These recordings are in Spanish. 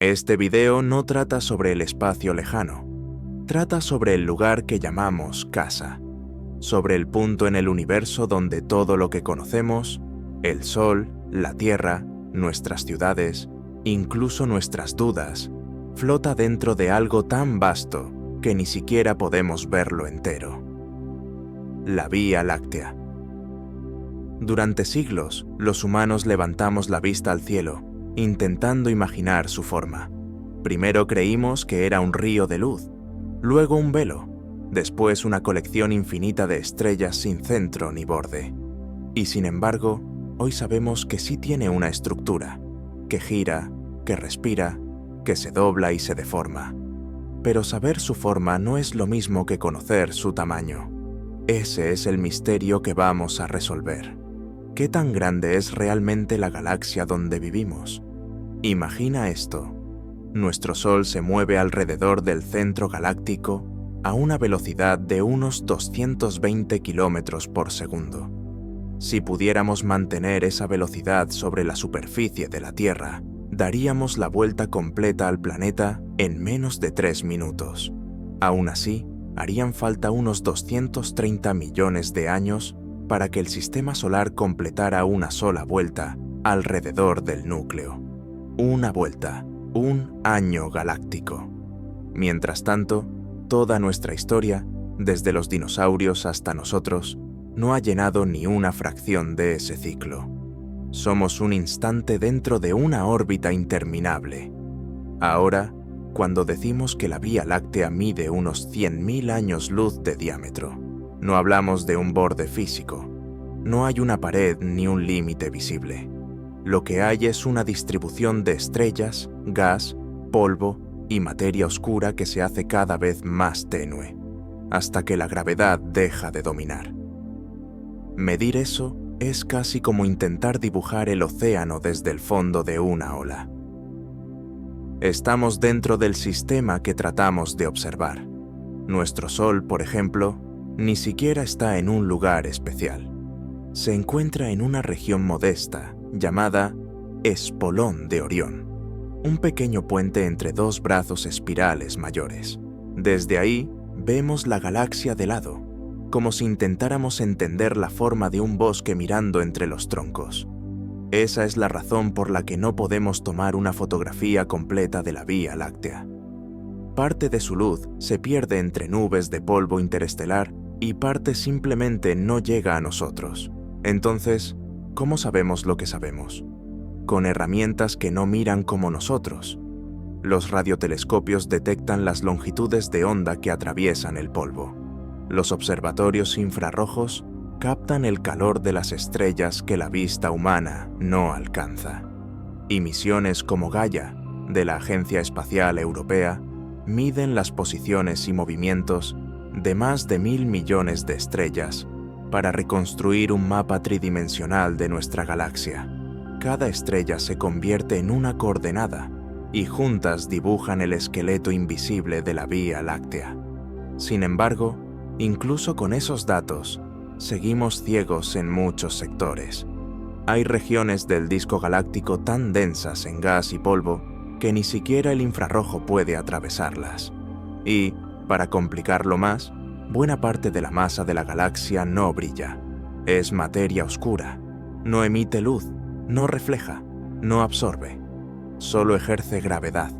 Este video no trata sobre el espacio lejano, trata sobre el lugar que llamamos casa, sobre el punto en el universo donde todo lo que conocemos, el Sol, la Tierra, nuestras ciudades, incluso nuestras dudas, flota dentro de algo tan vasto que ni siquiera podemos verlo entero. La Vía Láctea. Durante siglos, los humanos levantamos la vista al cielo, intentando imaginar su forma. Primero creímos que era un río de luz, luego un velo, después una colección infinita de estrellas sin centro ni borde. Y sin embargo, hoy sabemos que sí tiene una estructura, que gira, que respira, que se dobla y se deforma. Pero saber su forma no es lo mismo que conocer su tamaño. Ese es el misterio que vamos a resolver. ¿Qué tan grande es realmente la galaxia donde vivimos? Imagina esto. Nuestro Sol se mueve alrededor del centro galáctico a una velocidad de unos 220 kilómetros por segundo. Si pudiéramos mantener esa velocidad sobre la superficie de la Tierra, daríamos la vuelta completa al planeta en menos de 3 minutos. Aún así, harían falta unos 230 millones de años para que el sistema solar completara una sola vuelta alrededor del núcleo. Una vuelta, un año galáctico. Mientras tanto, toda nuestra historia, desde los dinosaurios hasta nosotros, no ha llenado ni una fracción de ese ciclo. Somos un instante dentro de una órbita interminable. Ahora, cuando decimos que la Vía Láctea mide unos 100.000 años luz de diámetro, no hablamos de un borde físico. No hay una pared ni un límite visible. Lo que hay es una distribución de estrellas, gas, polvo y materia oscura que se hace cada vez más tenue, hasta que la gravedad deja de dominar. Medir eso es casi como intentar dibujar el océano desde el fondo de una ola. Estamos dentro del sistema que tratamos de observar. Nuestro Sol, por ejemplo, ni siquiera está en un lugar especial. Se encuentra en una región modesta llamada Espolón de Orión, un pequeño puente entre dos brazos espirales mayores. Desde ahí vemos la galaxia de lado, como si intentáramos entender la forma de un bosque mirando entre los troncos. Esa es la razón por la que no podemos tomar una fotografía completa de la Vía Láctea. Parte de su luz se pierde entre nubes de polvo interestelar y parte simplemente no llega a nosotros. Entonces, ¿cómo sabemos lo que sabemos? Con herramientas que no miran como nosotros. Los radiotelescopios detectan las longitudes de onda que atraviesan el polvo. Los observatorios infrarrojos captan el calor de las estrellas que la vista humana no alcanza. Y misiones como Gaia, de la Agencia Espacial Europea, miden las posiciones y movimientos de más de 1.000 millones de estrellas para reconstruir un mapa tridimensional de nuestra galaxia. Cada estrella se convierte en una coordenada y juntas dibujan el esqueleto invisible de la Vía Láctea. Sin embargo, incluso con esos datos, seguimos ciegos en muchos sectores. Hay regiones del disco galáctico tan densas en gas y polvo que ni siquiera el infrarrojo puede atravesarlas. Y, para complicarlo más, buena parte de la masa de la galaxia no brilla. Es materia oscura. No emite luz, no refleja, no absorbe. Solo ejerce gravedad.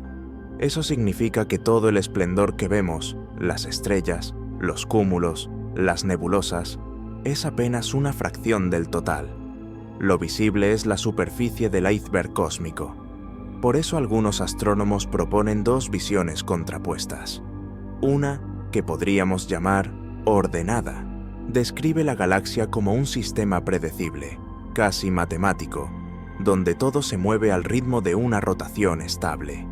Eso significa que todo el esplendor que vemos, las estrellas, los cúmulos, las nebulosas, es apenas una fracción del total. Lo visible es la superficie del iceberg cósmico. Por eso algunos astrónomos proponen dos visiones contrapuestas. Una, que podríamos llamar ordenada, describe la galaxia como un sistema predecible, casi matemático, donde todo se mueve al ritmo de una rotación estable.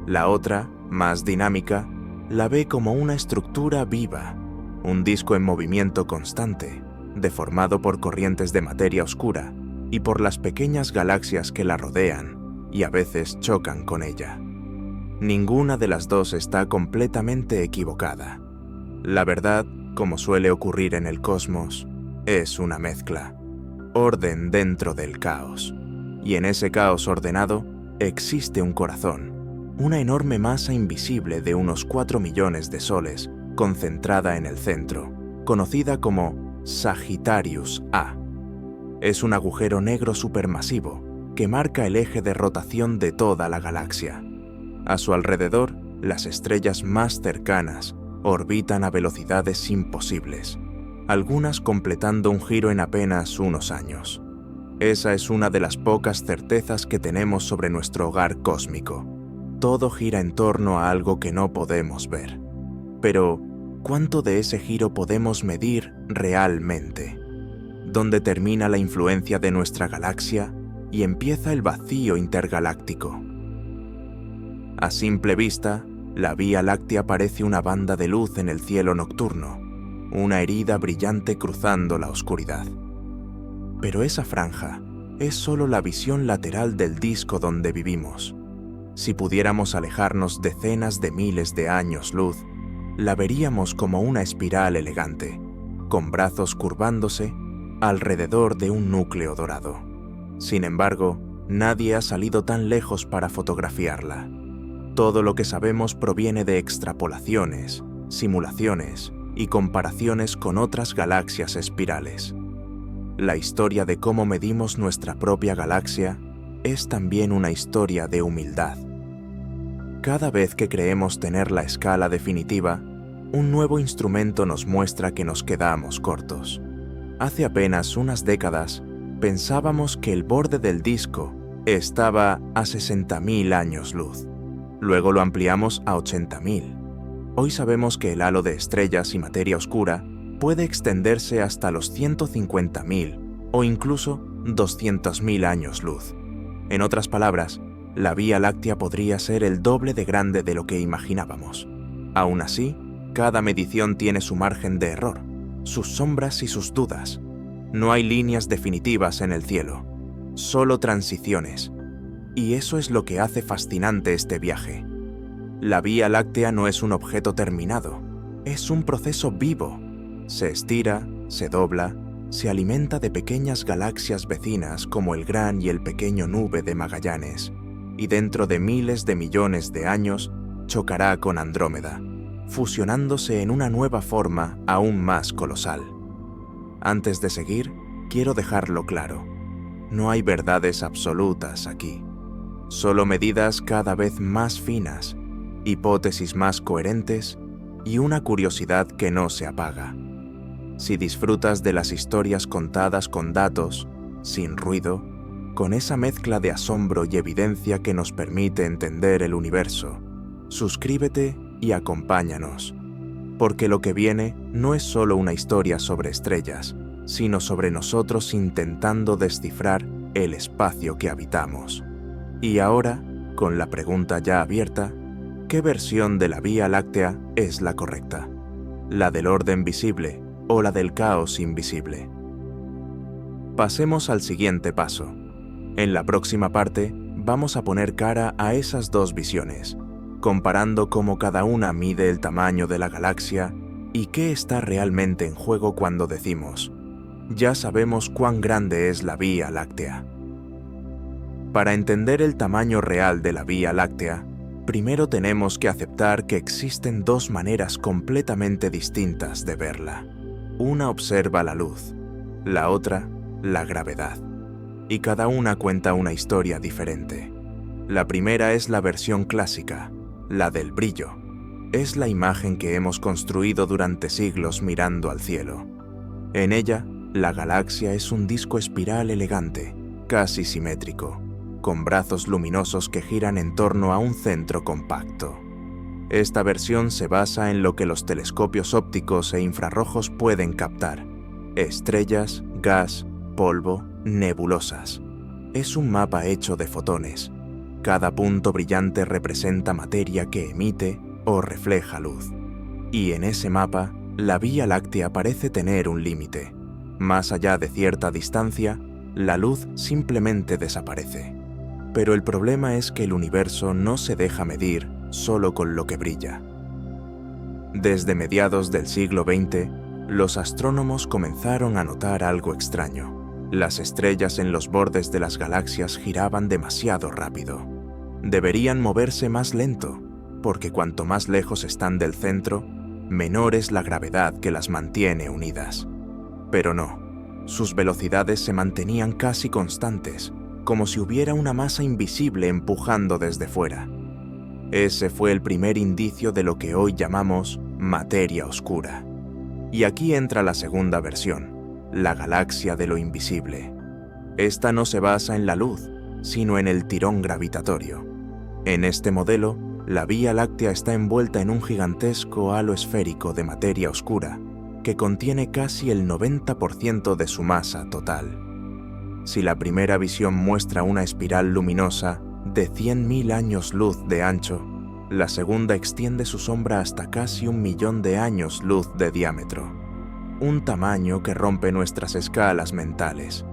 La otra, más dinámica, la ve como una estructura viva, un disco en movimiento constante, deformado por corrientes de materia oscura y por las pequeñas galaxias que la rodean y a veces chocan con ella. Ninguna de las dos está completamente equivocada. La verdad, como suele ocurrir en el cosmos, es una mezcla. Orden dentro del caos. Y en ese caos ordenado existe un corazón. una enorme masa invisible de unos 4 millones de soles concentrada en el centro, conocida como Sagittarius A. Es un agujero negro supermasivo que marca el eje de rotación de toda la galaxia. A su alrededor, las estrellas más cercanas orbitan a velocidades imposibles, algunas completando un giro en apenas unos años. Esa es una de las pocas certezas que tenemos sobre nuestro hogar cósmico. Todo gira en torno a algo que no podemos ver. Pero, ¿cuánto de ese giro podemos medir realmente? ¿Dónde termina la influencia de nuestra galaxia y empieza el vacío intergaláctico? A simple vista, la Vía Láctea parece una banda de luz en el cielo nocturno, una herida brillante cruzando la oscuridad. Pero esa franja es solo la visión lateral del disco donde vivimos. Si pudiéramos alejarnos decenas de miles de años luz, la veríamos como una espiral elegante, con brazos curvándose alrededor de un núcleo dorado. Sin embargo, nadie ha salido tan lejos para fotografiarla. Todo lo que sabemos proviene de extrapolaciones, simulaciones y comparaciones con otras galaxias espirales. La historia de cómo medimos nuestra propia galaxia es también una historia de humildad. Cada vez que creemos tener la escala definitiva, un nuevo instrumento nos muestra que nos quedamos cortos. Hace apenas unas décadas, pensábamos que el borde del disco estaba a 60.000 años luz. Luego lo ampliamos a 80.000. Hoy sabemos que el halo de estrellas y materia oscura puede extenderse hasta los 150.000 o incluso 200.000 años luz. En otras palabras, la Vía Láctea podría ser el doble de grande de lo que imaginábamos. Aún así, cada medición tiene su margen de error, sus sombras y sus dudas. No hay líneas definitivas en el cielo, solo transiciones. Y eso es lo que hace fascinante este viaje. La Vía Láctea no es un objeto terminado, es un proceso vivo. Se estira, se dobla, se alimenta de pequeñas galaxias vecinas como el Gran y el Pequeño Nube de Magallanes, y dentro de miles de millones de años chocará con Andrómeda, fusionándose en una nueva forma aún más colosal. Antes de seguir, quiero dejarlo claro. No hay verdades absolutas aquí. Solo medidas cada vez más finas, hipótesis más coherentes y una curiosidad que no se apaga. Si disfrutas de las historias contadas con datos, sin ruido, con esa mezcla de asombro y evidencia que nos permite entender el universo, suscríbete y acompáñanos, porque lo que viene no es solo una historia sobre estrellas, sino sobre nosotros intentando descifrar el espacio que habitamos. Y ahora, con la pregunta ya abierta, ¿qué versión de la Vía Láctea es la correcta? ¿La del orden visible o la del caos invisible? Pasemos al siguiente paso. En la próxima parte, vamos a poner cara a esas dos visiones, comparando cómo cada una mide el tamaño de la galaxia y qué está realmente en juego cuando decimos, ya sabemos cuán grande es la Vía Láctea. Para entender el tamaño real de la Vía Láctea, primero tenemos que aceptar que existen dos maneras completamente distintas de verla. Una observa la luz, la otra, la gravedad. Y cada una cuenta una historia diferente. La primera es la versión clásica, la del brillo. Es la imagen que hemos construido durante siglos mirando al cielo. En ella, la galaxia es un disco espiral elegante, casi simétrico, con brazos luminosos que giran en torno a un centro compacto. Esta versión se basa en lo que los telescopios ópticos e infrarrojos pueden captar: estrellas, gas, polvo, nebulosas. Es un mapa hecho de fotones. Cada punto brillante representa materia que emite o refleja luz. Y en ese mapa, la Vía Láctea parece tener un límite. Más allá de cierta distancia, la luz simplemente desaparece. Pero el problema es que el universo no se deja medir solo con lo que brilla. Desde mediados del siglo XX, los astrónomos comenzaron a notar algo extraño. Las estrellas en los bordes de las galaxias giraban demasiado rápido. Deberían moverse más lento, porque cuanto más lejos están del centro, menor es la gravedad que las mantiene unidas. Pero no, sus velocidades se mantenían casi constantes, como si hubiera una masa invisible empujando desde fuera. Ese fue el primer indicio de lo que hoy llamamos materia oscura. Y aquí entra la segunda versión, la galaxia de lo invisible. Esta no se basa en la luz, sino en el tirón gravitatorio. En este modelo, la Vía Láctea está envuelta en un gigantesco halo esférico de materia oscura que contiene casi el 90% de su masa total. Si la primera visión muestra una espiral luminosa de 100.000 años luz de ancho, la segunda extiende su sombra hasta casi 1.000.000 de años luz de diámetro, un tamaño que rompe nuestras escalas mentales.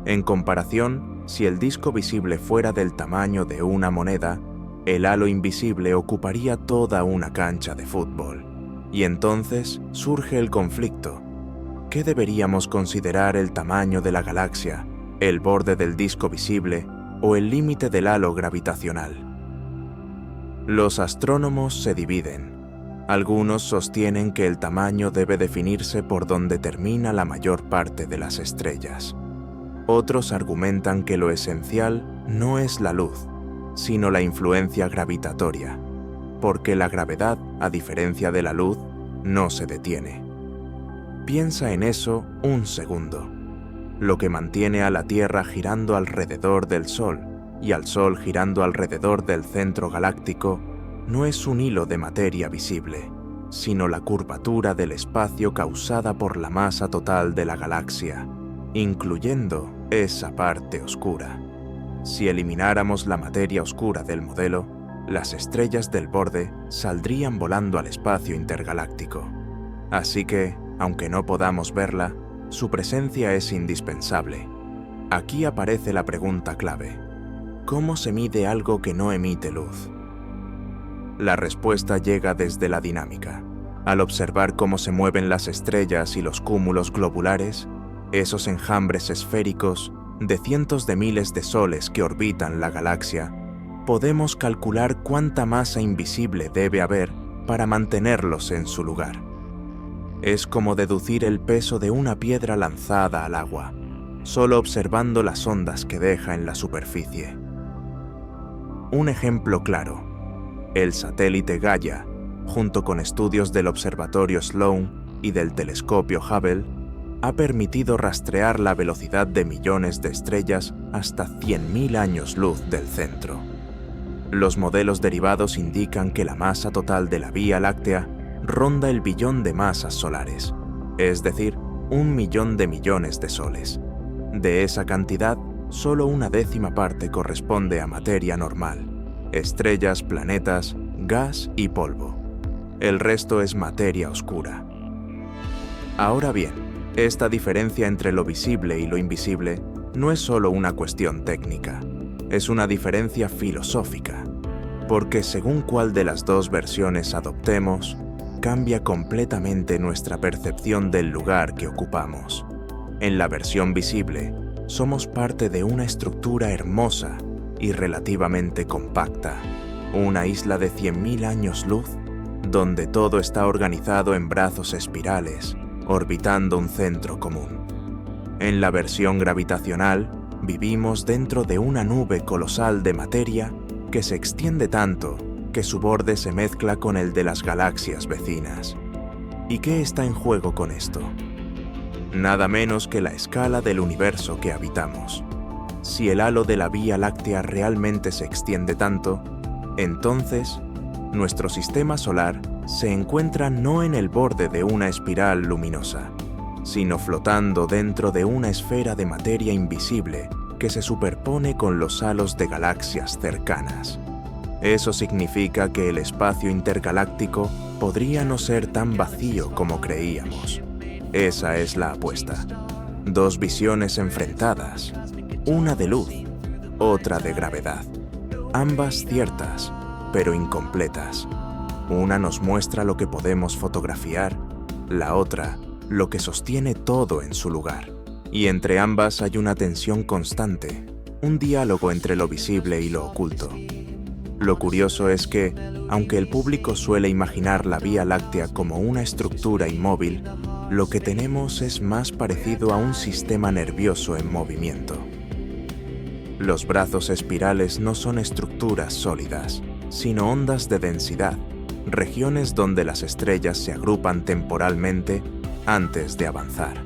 En comparación, si el disco visible fuera del tamaño de una moneda, el halo invisible ocuparía toda una cancha de fútbol. Y entonces surge el conflicto. ¿Qué deberíamos considerar el tamaño de la galaxia, el borde del disco visible o el límite del halo gravitacional? Los astrónomos se dividen. Algunos sostienen que el tamaño debe definirse por donde termina la mayor parte de las estrellas. Otros argumentan que lo esencial no es la luz, sino la influencia gravitatoria, porque la gravedad, a diferencia de la luz, no se detiene. Piensa en eso un segundo. Lo que mantiene a la Tierra girando alrededor del Sol y al Sol girando alrededor del centro galáctico no es un hilo de materia visible, sino la curvatura del espacio causada por la masa total de la galaxia, incluyendo esa parte oscura. Si elimináramos la materia oscura del modelo, las estrellas del borde saldrían volando al espacio intergaláctico. Así que, aunque no podamos verla, su presencia es indispensable. Aquí aparece la pregunta clave: ¿cómo se mide algo que no emite luz? La respuesta llega desde la dinámica. Al observar cómo se mueven las estrellas y los cúmulos globulares, esos enjambres esféricos de cientos de miles de soles que orbitan la galaxia, podemos calcular cuánta masa invisible debe haber para mantenerlos en su lugar. Es como deducir el peso de una piedra lanzada al agua, solo observando las ondas que deja en la superficie. Un ejemplo claro: el satélite Gaia, junto con estudios del observatorio Sloan y del telescopio Hubble, ha permitido rastrear la velocidad de millones de estrellas hasta 100.000 años luz del centro. Los modelos derivados indican que la masa total de la Vía Láctea ronda el billón de masas solares, es decir, 1.000.000 de millones de soles. De esa cantidad, solo una décima parte corresponde a materia normal: estrellas, planetas, gas y polvo. El resto es materia oscura. Ahora bien, esta diferencia entre lo visible y lo invisible no es solo una cuestión técnica, es una diferencia filosófica, porque según cuál de las dos versiones adoptemos, cambia completamente nuestra percepción del lugar que ocupamos. En la versión visible, somos parte de una estructura hermosa y relativamente compacta, una isla de 100.000 años luz, donde todo está organizado en brazos espirales, orbitando un centro común. En la versión gravitacional, vivimos dentro de una nube colosal de materia que se extiende tanto que su borde se mezcla con el de las galaxias vecinas. ¿Y qué está en juego con esto? Nada menos que la escala del universo que habitamos. Si el halo de la Vía Láctea realmente se extiende tanto, entonces, nuestro sistema solar se encuentra no en el borde de una espiral luminosa, sino flotando dentro de una esfera de materia invisible que se superpone con los halos de galaxias cercanas. Eso significa que el espacio intergaláctico podría no ser tan vacío como creíamos. Esa es la apuesta. Dos visiones enfrentadas, una de luz, otra de gravedad. Ambas ciertas, pero incompletas. Una nos muestra lo que podemos fotografiar, la otra lo que sostiene todo en su lugar. Y entre ambas hay una tensión constante, un diálogo entre lo visible y lo oculto. Lo curioso es que, aunque el público suele imaginar la Vía Láctea como una estructura inmóvil, lo que tenemos es más parecido a un sistema nervioso en movimiento. Los brazos espirales no son estructuras sólidas, sino ondas de densidad, regiones donde las estrellas se agrupan temporalmente antes de avanzar.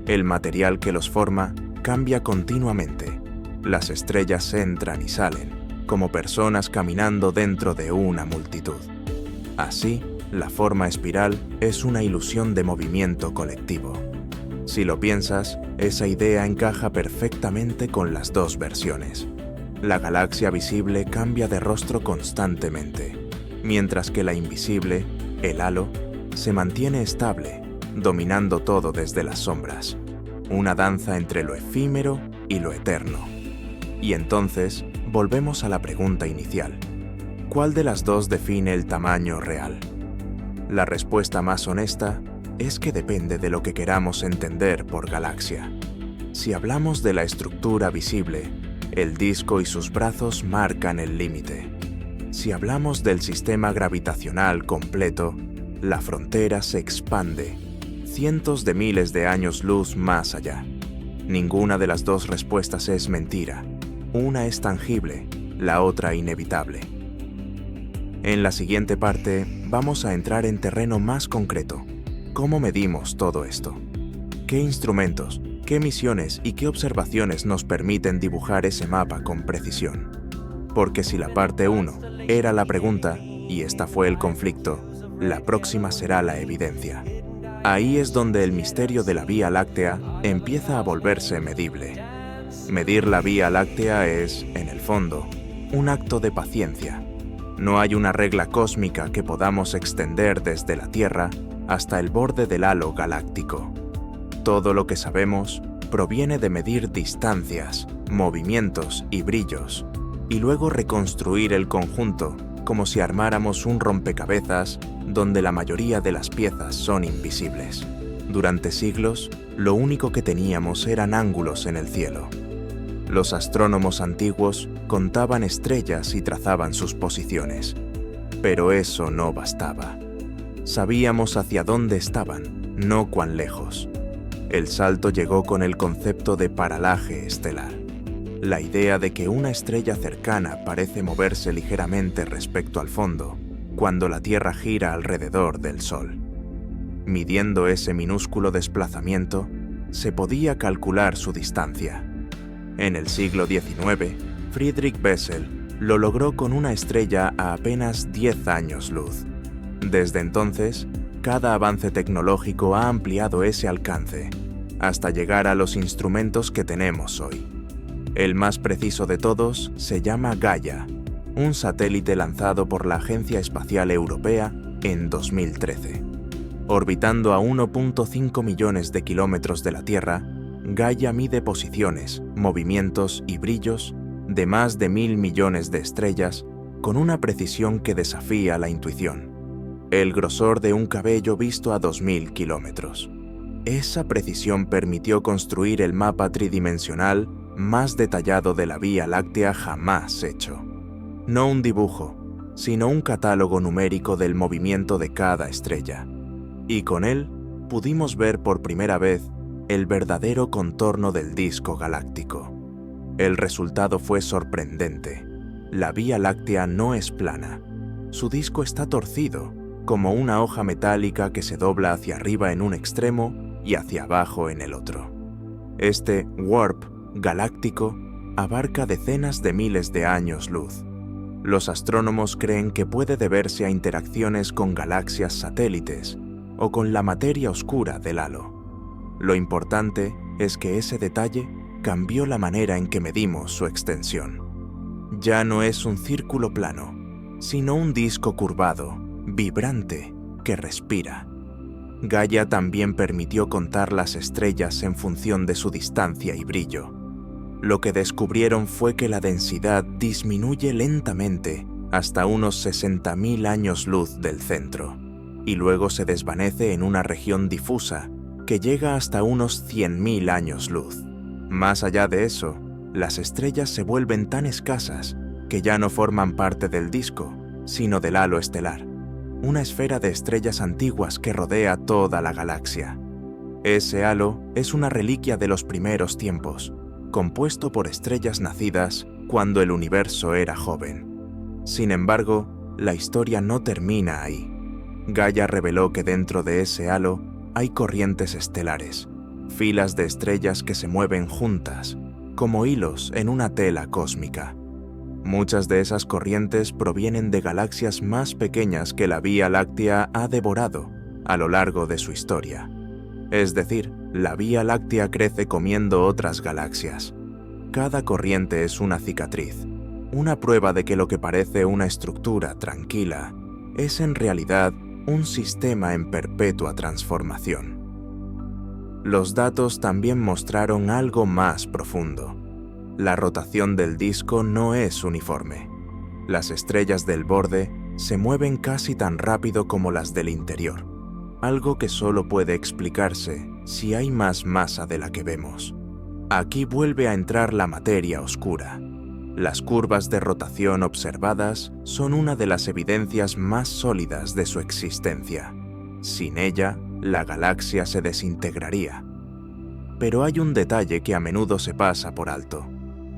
El material que los forma cambia continuamente. Las estrellas entran y salen, como personas caminando dentro de una multitud. Así, la forma espiral es una ilusión de movimiento colectivo. Si lo piensas, esa idea encaja perfectamente con las dos versiones. La galaxia visible cambia de rostro constantemente, mientras que la invisible, el halo, se mantiene estable, dominando todo desde las sombras. Una danza entre lo efímero y lo eterno. Y entonces, volvemos a la pregunta inicial. ¿Cuál de las dos define el tamaño real? La respuesta más honesta es que depende de lo que queramos entender por galaxia. Si hablamos de la estructura visible, el disco y sus brazos marcan el límite. Si hablamos del sistema gravitacional completo, la frontera se expande, cientos de miles de años luz más allá. Ninguna de las dos respuestas es mentira. Una es tangible, la otra inevitable. En la siguiente parte vamos a entrar en terreno más concreto. ¿Cómo medimos todo esto? ¿Qué instrumentos, qué misiones y qué observaciones nos permiten dibujar ese mapa con precisión? Porque si la parte 1 era la pregunta y esta fue el conflicto, la próxima será la evidencia. Ahí es donde el misterio de la Vía Láctea empieza a volverse medible. Medir la Vía Láctea es, en el fondo, un acto de paciencia. No hay una regla cósmica que podamos extender desde la Tierra hasta el borde del halo galáctico. Todo lo que sabemos proviene de medir distancias, movimientos y brillos, y luego reconstruir el conjunto como si armáramos un rompecabezas donde la mayoría de las piezas son invisibles. Durante siglos, lo único que teníamos eran ángulos en el cielo. Los astrónomos antiguos contaban estrellas y trazaban sus posiciones. Pero eso no bastaba. Sabíamos hacia dónde estaban, no cuán lejos. El salto llegó con el concepto de paralaje estelar. La idea de que una estrella cercana parece moverse ligeramente respecto al fondo, cuando la Tierra gira alrededor del Sol. Midiendo ese minúsculo desplazamiento, se podía calcular su distancia. En el siglo XIX, Friedrich Bessel lo logró con una estrella a apenas 10 años luz. Desde entonces, cada avance tecnológico ha ampliado ese alcance, hasta llegar a los instrumentos que tenemos hoy. El más preciso de todos se llama Gaia, un satélite lanzado por la Agencia Espacial Europea en 2013. Orbitando a 1.5 millones de kilómetros de la Tierra, Gaia mide posiciones, movimientos y brillos de más de 1.000 millones de estrellas con una precisión que desafía la intuición. El grosor de un cabello visto a 2.000 kilómetros. Esa precisión permitió construir el mapa tridimensional más detallado de la Vía Láctea jamás hecho. No un dibujo, sino un catálogo numérico del movimiento de cada estrella. Y con él pudimos ver por primera vez el verdadero contorno del disco galáctico. El resultado fue sorprendente. La Vía Láctea no es plana. Su disco está torcido, como una hoja metálica que se dobla hacia arriba en un extremo y hacia abajo en el otro. Este warp galáctico abarca decenas de miles de años luz. Los astrónomos creen que puede deberse a interacciones con galaxias satélites o con la materia oscura del halo. Lo importante es que ese detalle cambió la manera en que medimos su extensión. Ya no es un círculo plano, sino un disco curvado, vibrante, que respira. Gaia también permitió contar las estrellas en función de su distancia y brillo. Lo que descubrieron fue que la densidad disminuye lentamente hasta unos 60.000 años luz del centro, y luego se desvanece en una región difusa que llega hasta unos 100.000 años luz. Más allá de eso, las estrellas se vuelven tan escasas que ya no forman parte del disco, sino del halo estelar, una esfera de estrellas antiguas que rodea toda la galaxia. Ese halo es una reliquia de los primeros tiempos, compuesto por estrellas nacidas cuando el universo era joven. Sin embargo, la historia no termina ahí. Gaia reveló que dentro de ese halo hay corrientes estelares, filas de estrellas que se mueven juntas, como hilos en una tela cósmica. Muchas de esas corrientes provienen de galaxias más pequeñas que la Vía Láctea ha devorado a lo largo de su historia. Es decir, la Vía Láctea crece comiendo otras galaxias. Cada corriente es una cicatriz, una prueba de que lo que parece una estructura tranquila es en realidad un sistema en perpetua transformación. Los datos también mostraron algo más profundo. La rotación del disco no es uniforme. Las estrellas del borde se mueven casi tan rápido como las del interior, algo que solo puede explicarse si hay más masa de la que vemos. Aquí vuelve a entrar la materia oscura. Las curvas de rotación observadas son una de las evidencias más sólidas de su existencia. Sin ella, la galaxia se desintegraría. Pero hay un detalle que a menudo se pasa por alto: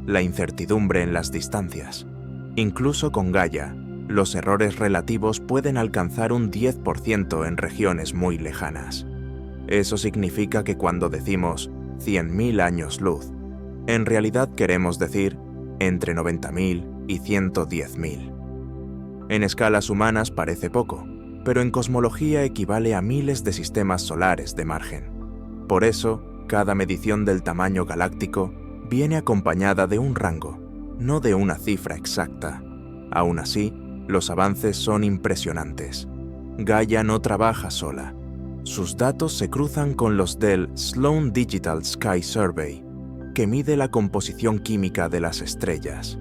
la incertidumbre en las distancias. Incluso con Gaia, los errores relativos pueden alcanzar un 10% en regiones muy lejanas. Eso significa que cuando decimos 100.000 años luz, en realidad queremos decir entre 90.000 y 110.000. En escalas humanas parece poco, pero en cosmología equivale a miles de sistemas solares de margen. Por eso, cada medición del tamaño galáctico viene acompañada de un rango, no de una cifra exacta. Aún así, los avances son impresionantes. Gaia no trabaja sola. Sus datos se cruzan con los del Sloan Digital Sky Survey, que mide la composición química de las estrellas.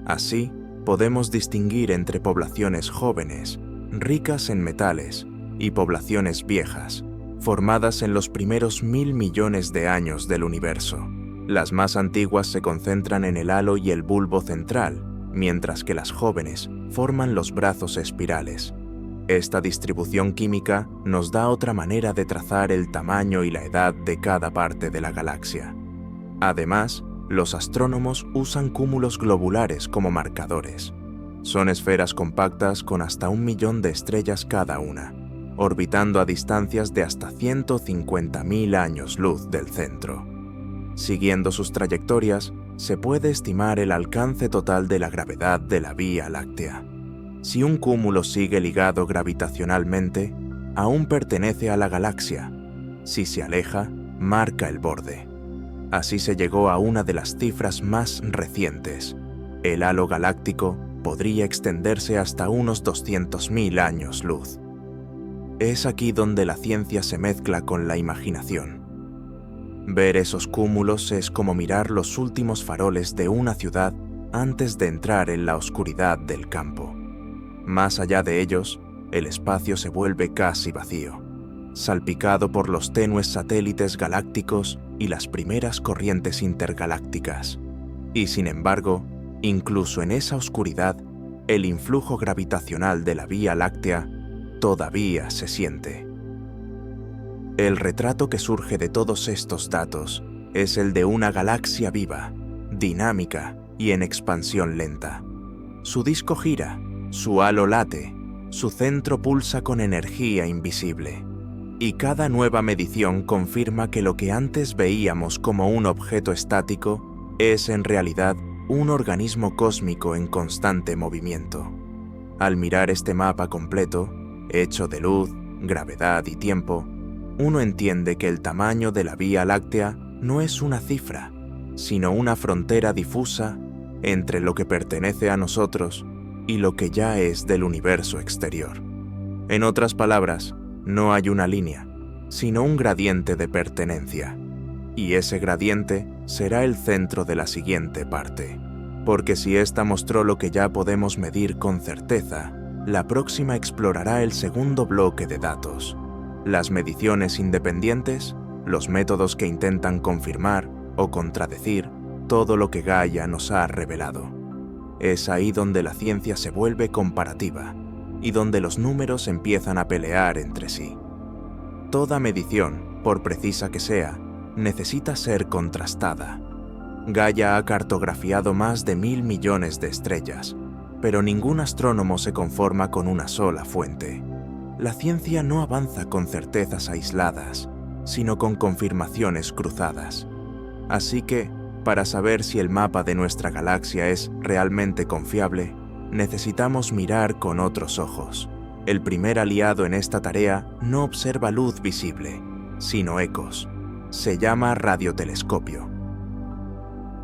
Así, podemos distinguir entre poblaciones jóvenes, ricas en metales, y poblaciones viejas, formadas en los primeros 1.000 millones de años del universo. Las más antiguas se concentran en el halo y el bulbo central, mientras que las jóvenes forman los brazos espirales. Esta distribución química nos da otra manera de trazar el tamaño y la edad de cada parte de la galaxia. Además, los astrónomos usan cúmulos globulares como marcadores. Son esferas compactas con hasta 1 millón de estrellas cada una, orbitando a distancias de hasta 150.000 años luz del centro. Siguiendo sus trayectorias, se puede estimar el alcance total de la gravedad de la Vía Láctea. Si un cúmulo sigue ligado gravitacionalmente, aún pertenece a la galaxia. Si se aleja, marca el borde. Así se llegó a una de las cifras más recientes. El halo galáctico podría extenderse hasta unos 200.000 años luz. Es aquí donde la ciencia se mezcla con la imaginación. Ver esos cúmulos es como mirar los últimos faroles de una ciudad antes de entrar en la oscuridad del campo. Más allá de ellos, el espacio se vuelve casi vacío, salpicado por los tenues satélites galácticos y las primeras corrientes intergalácticas. Y sin embargo, incluso en esa oscuridad, el influjo gravitacional de la Vía Láctea todavía se siente. El retrato que surge de todos estos datos es el de una galaxia viva, dinámica y en expansión lenta. Su disco gira, su halo late, su centro pulsa con energía invisible. Y cada nueva medición confirma que lo que antes veíamos como un objeto estático es en realidad un organismo cósmico en constante movimiento. Al mirar este mapa completo, hecho de luz, gravedad y tiempo, uno entiende que el tamaño de la Vía Láctea no es una cifra, sino una frontera difusa entre lo que pertenece a nosotros y lo que ya es del universo exterior. En otras palabras, no hay una línea, sino un gradiente de pertenencia. Y ese gradiente será el centro de la siguiente parte. Porque si esta mostró lo que ya podemos medir con certeza, la próxima explorará el segundo bloque de datos. Las mediciones independientes, los métodos que intentan confirmar o contradecir todo lo que Gaia nos ha revelado. Es ahí donde la ciencia se vuelve comparativa y donde los números empiezan a pelear entre sí. Toda medición, por precisa que sea, necesita ser contrastada. Gaia ha cartografiado más de 1.000 millones de estrellas, pero ningún astrónomo se conforma con una sola fuente. La ciencia no avanza con certezas aisladas, sino con confirmaciones cruzadas. Así que, para saber si el mapa de nuestra galaxia es realmente confiable, necesitamos mirar con otros ojos. El primer aliado en esta tarea no observa luz visible, sino ecos. Se llama radiotelescopio.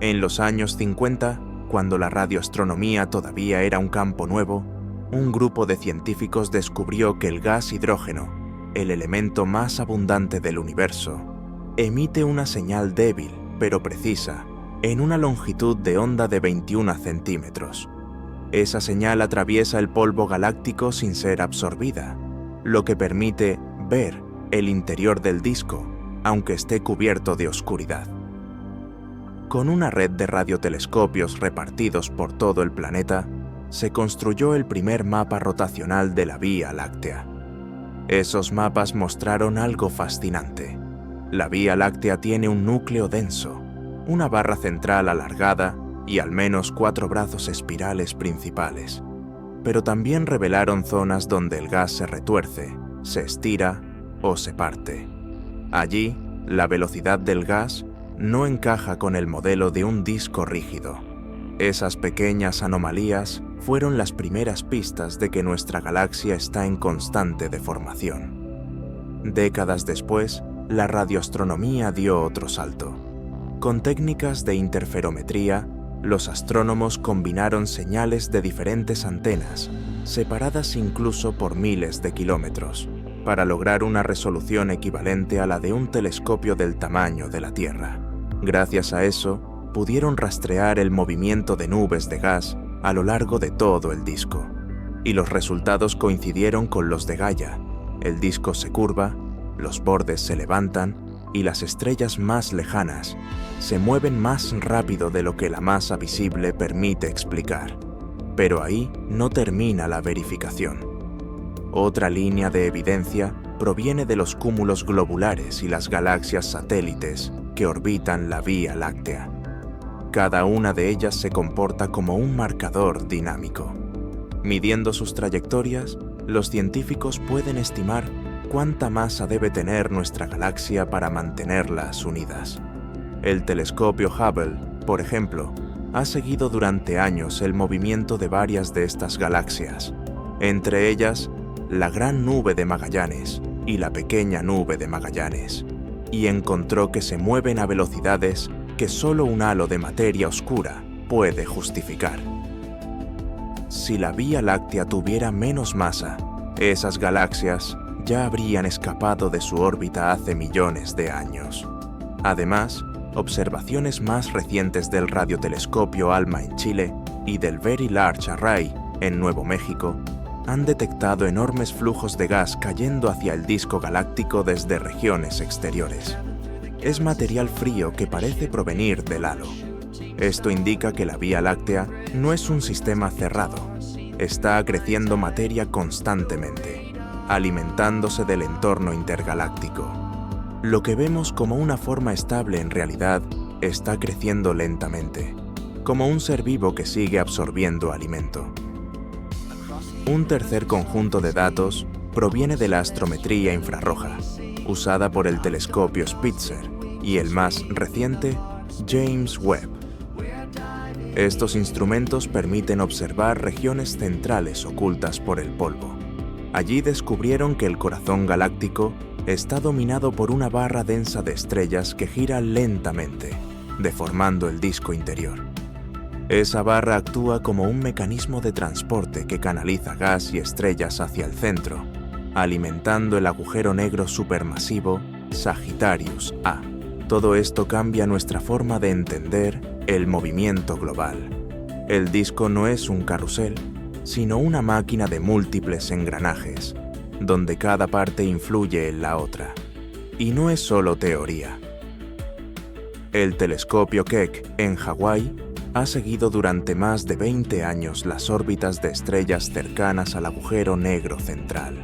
En los años 50, cuando la radioastronomía todavía era un campo nuevo, un grupo de científicos descubrió que el gas hidrógeno, el elemento más abundante del universo, emite una señal débil pero precisa en una longitud de onda de 21 centímetros. Esa señal atraviesa el polvo galáctico sin ser absorbida, lo que permite ver el interior del disco, aunque esté cubierto de oscuridad. Con una red de radiotelescopios repartidos por todo el planeta, se construyó el primer mapa rotacional de la Vía Láctea. Esos mapas mostraron algo fascinante. La Vía Láctea tiene un núcleo denso, una barra central alargada y al menos 4 brazos espirales principales. Pero también revelaron zonas donde el gas se retuerce, se estira o se parte. Allí, la velocidad del gas no encaja con el modelo de un disco rígido. Esas pequeñas anomalías fueron las primeras pistas de que nuestra galaxia está en constante deformación. Décadas después, la radioastronomía dio otro salto. Con técnicas de interferometría, los astrónomos combinaron señales de diferentes antenas, separadas incluso por miles de kilómetros, para lograr una resolución equivalente a la de un telescopio del tamaño de la Tierra. Gracias a eso, pudieron rastrear el movimiento de nubes de gas a lo largo de todo el disco. Y los resultados coincidieron con los de Gaia. El disco se curva, los bordes se levantan y las estrellas más lejanas se mueven más rápido de lo que la masa visible permite explicar. Pero ahí no termina la verificación. Otra línea de evidencia proviene de los cúmulos globulares y las galaxias satélites que orbitan la Vía Láctea. Cada una de ellas se comporta como un marcador dinámico. Midiendo sus trayectorias, los científicos pueden estimar cuánta masa debe tener nuestra galaxia para mantenerlas unidas. El telescopio Hubble, por ejemplo, ha seguido durante años el movimiento de varias de estas galaxias, entre ellas la Gran Nube de Magallanes y la Pequeña Nube de Magallanes, y encontró que se mueven a velocidades que solo un halo de materia oscura puede justificar. Si la Vía Láctea tuviera menos masa, esas galaxias ya habrían escapado de su órbita hace millones de años. Además, observaciones más recientes del radiotelescopio ALMA en Chile y del Very Large Array en Nuevo México han detectado enormes flujos de gas cayendo hacia el disco galáctico desde regiones exteriores. Es material frío que parece provenir del halo. Esto indica que la Vía Láctea no es un sistema cerrado. Está creciendo materia constantemente, alimentándose del entorno intergaláctico. Lo que vemos como una forma estable en realidad está creciendo lentamente, como un ser vivo que sigue absorbiendo alimento. Un tercer conjunto de datos proviene de la astrometría infrarroja, usada por el telescopio Spitzer y el más reciente, James Webb. Estos instrumentos permiten observar regiones centrales ocultas por el polvo. Allí descubrieron que el corazón galáctico está dominado por una barra densa de estrellas que gira lentamente, deformando el disco interior. Esa barra actúa como un mecanismo de transporte que canaliza gas y estrellas hacia el centro, alimentando el agujero negro supermasivo Sagittarius A. Todo esto cambia nuestra forma de entender el movimiento global. El disco no es un carrusel, sino una máquina de múltiples engranajes, donde cada parte influye en la otra. Y no es solo teoría. El telescopio Keck, en Hawái, ha seguido durante más de 20 años las órbitas de estrellas cercanas al agujero negro central.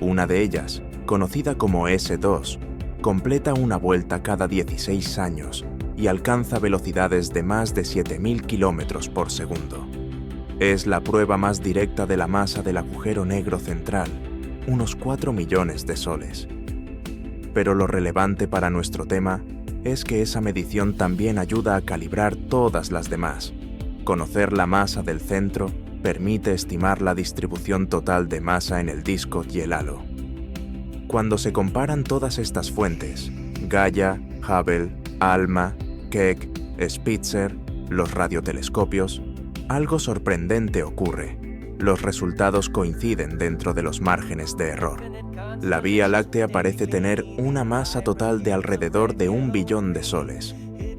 Una de ellas, conocida como S2, completa una vuelta cada 16 años y alcanza velocidades de más de 7.000 km por segundo. Es la prueba más directa de la masa del agujero negro central, unos 4 millones de soles. Pero lo relevante para nuestro tema es que esa medición también ayuda a calibrar todas las demás. Conocer la masa del centro permite estimar la distribución total de masa en el disco y el halo. Cuando se comparan todas estas fuentes, Gaia, Hubble, ALMA, Keck, Spitzer, los radiotelescopios, algo sorprendente ocurre. Los resultados coinciden dentro de los márgenes de error. La Vía Láctea parece tener una masa total de alrededor de 1 billón de soles,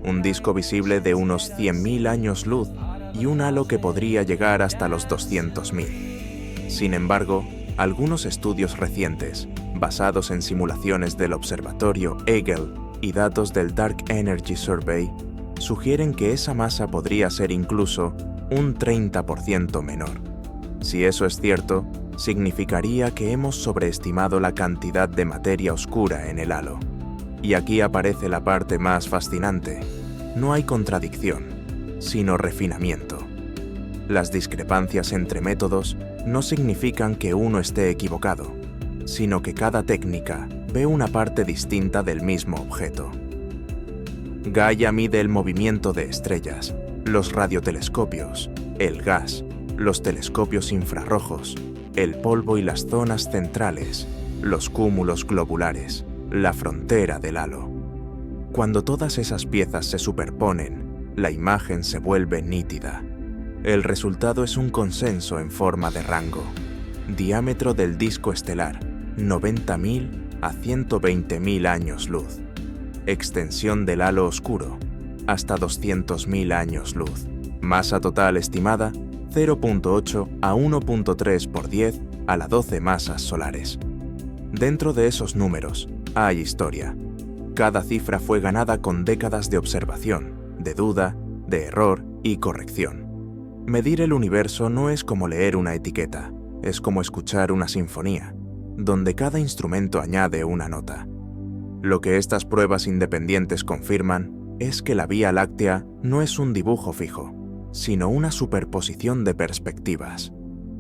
un disco visible de unos 100.000 años luz y un halo que podría llegar hasta los 200.000. Sin embargo, algunos estudios recientes, basados en simulaciones del observatorio Eagle y datos del Dark Energy Survey, sugieren que esa masa podría ser incluso un 30% menor. Si eso es cierto, significaría que hemos sobreestimado la cantidad de materia oscura en el halo. Y aquí aparece la parte más fascinante. No hay contradicción, sino refinamiento. Las discrepancias entre métodos no significan que uno esté equivocado, sino que cada técnica ve una parte distinta del mismo objeto. Gaia mide el movimiento de estrellas, los radiotelescopios, el gas, los telescopios infrarrojos, el polvo y las zonas centrales, los cúmulos globulares, la frontera del halo. Cuando todas esas piezas se superponen, la imagen se vuelve nítida. El resultado es un consenso en forma de rango. Diámetro del disco estelar, 90.000 a 120.000 años luz. Extensión del halo oscuro, hasta 200.000 años luz. Masa total estimada, 0.8 a 1.3 por 10 a la 12 masas solares. Dentro de esos números hay historia. Cada cifra fue ganada con décadas de observación, de duda, de error y corrección. Medir el universo no es como leer una etiqueta, es como escuchar una sinfonía, donde cada instrumento añade una nota. Lo que estas pruebas independientes confirman es que la Vía Láctea no es un dibujo fijo, sino una superposición de perspectivas.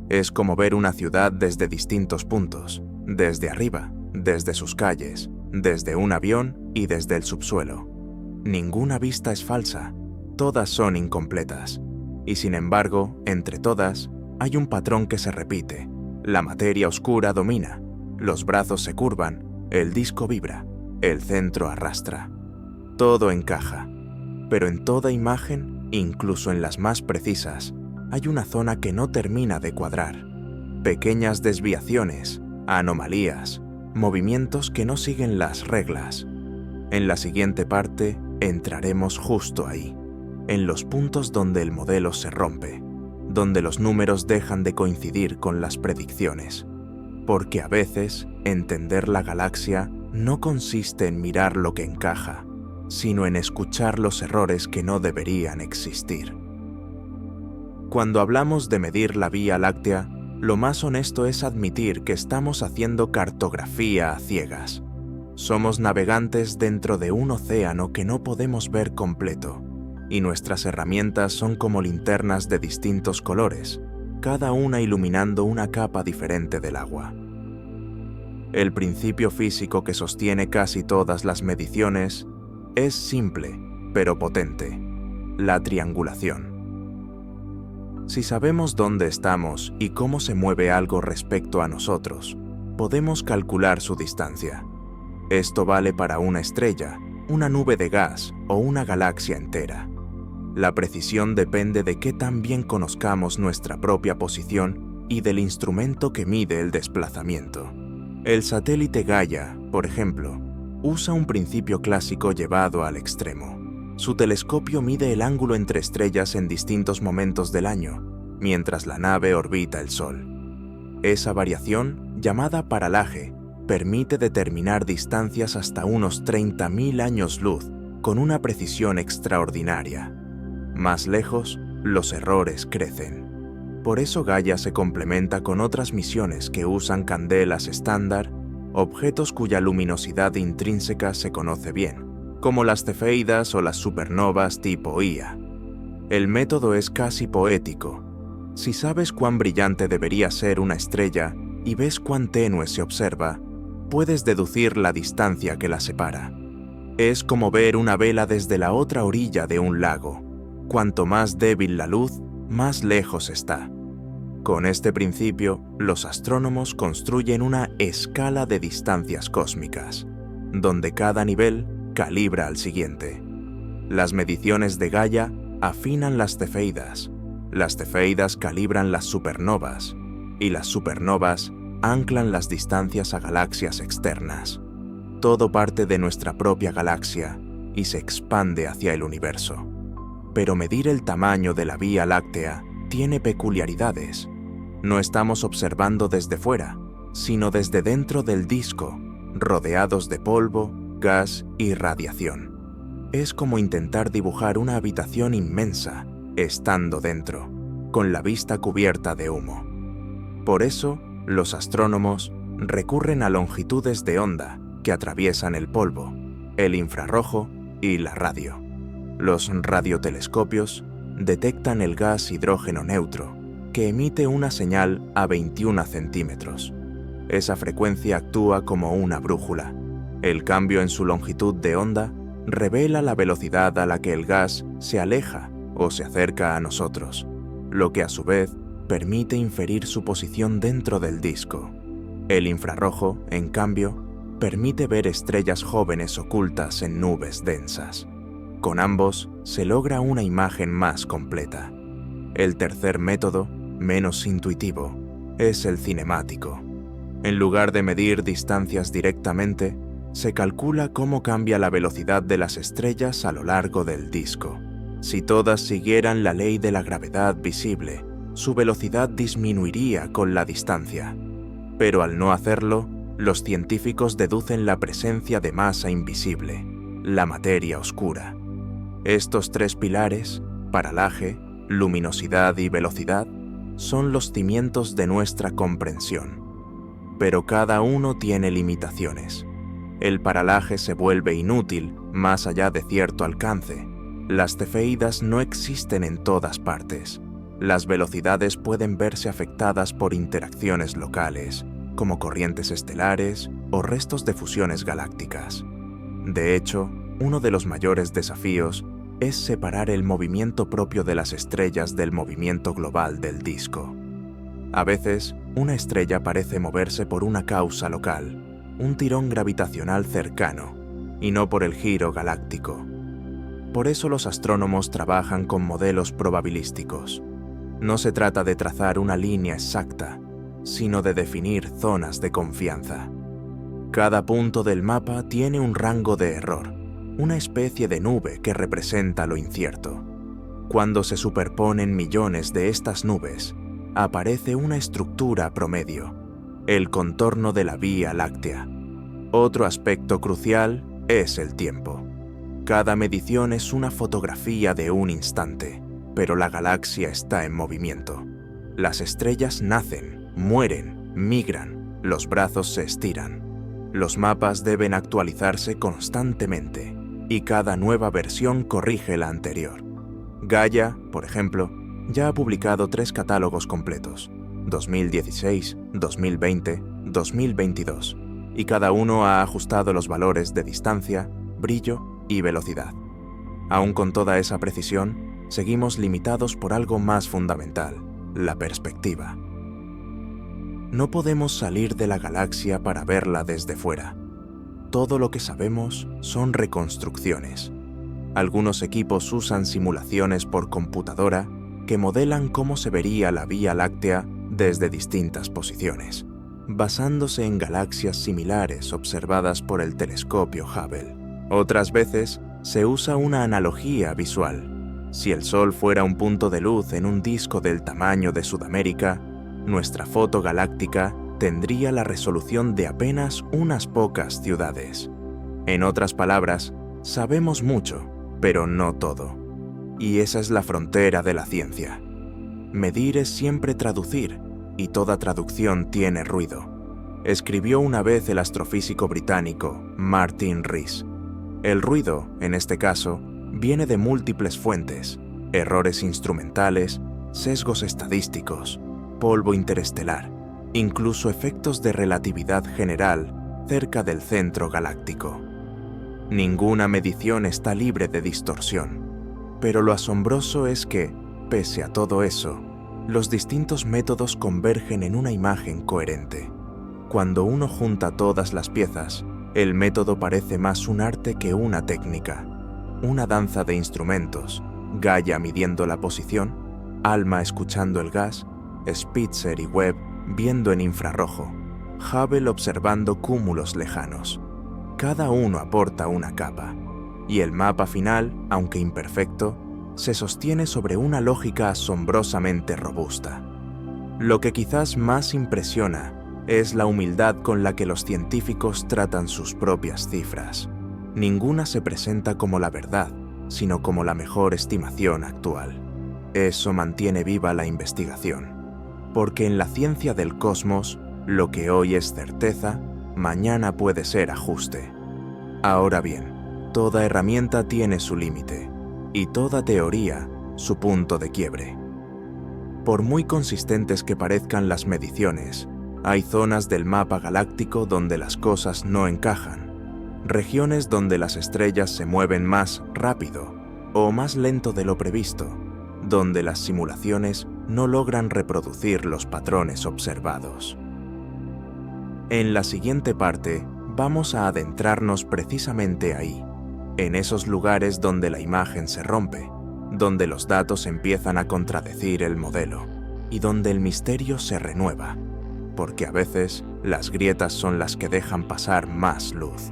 Es como ver una ciudad desde distintos puntos, desde arriba, desde sus calles, desde un avión y desde el subsuelo. Ninguna vista es falsa, todas son incompletas. Y sin embargo, entre todas, hay un patrón que se repite. La materia oscura domina, los brazos se curvan, el disco vibra, el centro arrastra. Todo encaja, pero en toda imagen, incluso en las más precisas, hay una zona que no termina de cuadrar. Pequeñas desviaciones, anomalías, movimientos que no siguen las reglas. En la siguiente parte entraremos justo ahí, en los puntos donde el modelo se rompe, donde los números dejan de coincidir con las predicciones. Porque a veces, entender la galaxia no consiste en mirar lo que encaja, sino en escuchar los errores que no deberían existir. Cuando hablamos de medir la Vía Láctea, lo más honesto es admitir que estamos haciendo cartografía a ciegas. Somos navegantes dentro de un océano que no podemos ver completo, y nuestras herramientas son como linternas de distintos colores, cada una iluminando una capa diferente del agua. El principio físico que sostiene casi todas las mediciones es simple, pero potente: la triangulación. Si sabemos dónde estamos y cómo se mueve algo respecto a nosotros, podemos calcular su distancia. Esto vale para una estrella, una nube de gas o una galaxia entera. La precisión depende de qué tan bien conozcamos nuestra propia posición y del instrumento que mide el desplazamiento. El satélite Gaia, por ejemplo, usa un principio clásico llevado al extremo. Su telescopio mide el ángulo entre estrellas en distintos momentos del año, mientras la nave orbita el Sol. Esa variación, llamada paralaje, permite determinar distancias hasta unos 30.000 años luz con una precisión extraordinaria. Más lejos, los errores crecen. Por eso Gaia se complementa con otras misiones que usan candelas estándar, objetos cuya luminosidad intrínseca se conoce bien, como las cefeidas o las supernovas tipo Ia. El método es casi poético. Si sabes cuán brillante debería ser una estrella y ves cuán tenue se observa, puedes deducir la distancia que la separa. Es como ver una vela desde la otra orilla de un lago. Cuanto más débil la luz, más lejos está. Con este principio, los astrónomos construyen una escala de distancias cósmicas, donde cada nivel calibra al siguiente. Las mediciones de Gaia afinan las cefeidas calibran las supernovas, y las supernovas anclan las distancias a galaxias externas. Todo parte de nuestra propia galaxia y se expande hacia el universo. Pero medir el tamaño de la Vía Láctea tiene peculiaridades. No estamos observando desde fuera, sino desde dentro del disco, rodeados de polvo, gas y radiación. Es como intentar dibujar una habitación inmensa, estando dentro, con la vista cubierta de humo. Por eso, los astrónomos recurren a longitudes de onda que atraviesan el polvo, el infrarrojo y la radio. Los radiotelescopios detectan el gas hidrógeno neutro, que emite una señal a 21 centímetros. Esa frecuencia actúa como una brújula. El cambio en su longitud de onda revela la velocidad a la que el gas se aleja o se acerca a nosotros, lo que a su vez permite inferir su posición dentro del disco. El infrarrojo, en cambio, permite ver estrellas jóvenes ocultas en nubes densas. Con ambos se logra una imagen más completa. El tercer método, menos intuitivo, es el cinemático. En lugar de medir distancias directamente, se calcula cómo cambia la velocidad de las estrellas a lo largo del disco. Si todas siguieran la ley de la gravedad visible, su velocidad disminuiría con la distancia. Pero al no hacerlo, los científicos deducen la presencia de masa invisible, la materia oscura. Estos tres pilares, paralaje, luminosidad y velocidad, son los cimientos de nuestra comprensión. Pero cada uno tiene limitaciones. El paralaje se vuelve inútil más allá de cierto alcance. Las cefeidas no existen en todas partes. Las velocidades pueden verse afectadas por interacciones locales, como corrientes estelares o restos de fusiones galácticas. De hecho, uno de los mayores desafíos es separar el movimiento propio de las estrellas del movimiento global del disco. A veces, una estrella parece moverse por una causa local, un tirón gravitacional cercano, y no por el giro galáctico. Por eso los astrónomos trabajan con modelos probabilísticos. No se trata de trazar una línea exacta, sino de definir zonas de confianza. Cada punto del mapa tiene un rango de error, una especie de nube que representa lo incierto. Cuando se superponen millones de estas nubes, aparece una estructura promedio, el contorno de la Vía Láctea. Otro aspecto crucial es el tiempo. Cada medición es una fotografía de un instante, pero la galaxia está en movimiento. Las estrellas nacen, mueren, migran, los brazos se estiran. Los mapas deben actualizarse constantemente, y cada nueva versión corrige la anterior. Gaia, por ejemplo, ya ha publicado 3 catálogos completos, 2016, 2020, 2022, y cada uno ha ajustado los valores de distancia, brillo y velocidad. Aún con toda esa precisión, seguimos limitados por algo más fundamental, la perspectiva. No podemos salir de la galaxia para verla desde fuera. Todo lo que sabemos son reconstrucciones. Algunos equipos usan simulaciones por computadora que modelan cómo se vería la Vía Láctea desde distintas posiciones, basándose en galaxias similares observadas por el telescopio Hubble. Otras veces se usa una analogía visual. Si el Sol fuera un punto de luz en un disco del tamaño de Sudamérica, nuestra foto galáctica tendría la resolución de apenas unas pocas ciudades. En otras palabras, sabemos mucho, pero no todo. Y esa es la frontera de la ciencia. Medir es siempre traducir, y toda traducción tiene ruido. Escribió una vez el astrofísico británico Martin Rees. El ruido, en este caso, viene de múltiples fuentes: errores instrumentales, sesgos estadísticos, polvo interestelar, incluso efectos de relatividad general cerca del centro galáctico. Ninguna medición está libre de distorsión, pero lo asombroso es que, pese a todo eso, los distintos métodos convergen en una imagen coherente. Cuando uno junta todas las piezas, el método parece más un arte que una técnica, una danza de instrumentos: Gaia midiendo la posición, ALMA escuchando el gas, Spitzer y Webb viendo en infrarrojo, Hubble observando cúmulos lejanos. Cada uno aporta una capa, y el mapa final, aunque imperfecto, se sostiene sobre una lógica asombrosamente robusta. Lo que quizás más impresiona es la humildad con la que los científicos tratan sus propias cifras. Ninguna se presenta como la verdad, sino como la mejor estimación actual. Eso mantiene viva la investigación, porque en la ciencia del cosmos, lo que hoy es certeza, mañana puede ser ajuste. Ahora bien, toda herramienta tiene su límite, y toda teoría su punto de quiebre. Por muy consistentes que parezcan las mediciones, hay zonas del mapa galáctico donde las cosas no encajan, regiones donde las estrellas se mueven más rápido o más lento de lo previsto, donde las simulaciones no logran reproducir los patrones observados. En la siguiente parte vamos a adentrarnos precisamente ahí, en esos lugares donde la imagen se rompe, donde los datos empiezan a contradecir el modelo y donde el misterio se renueva, porque a veces las grietas son las que dejan pasar más luz.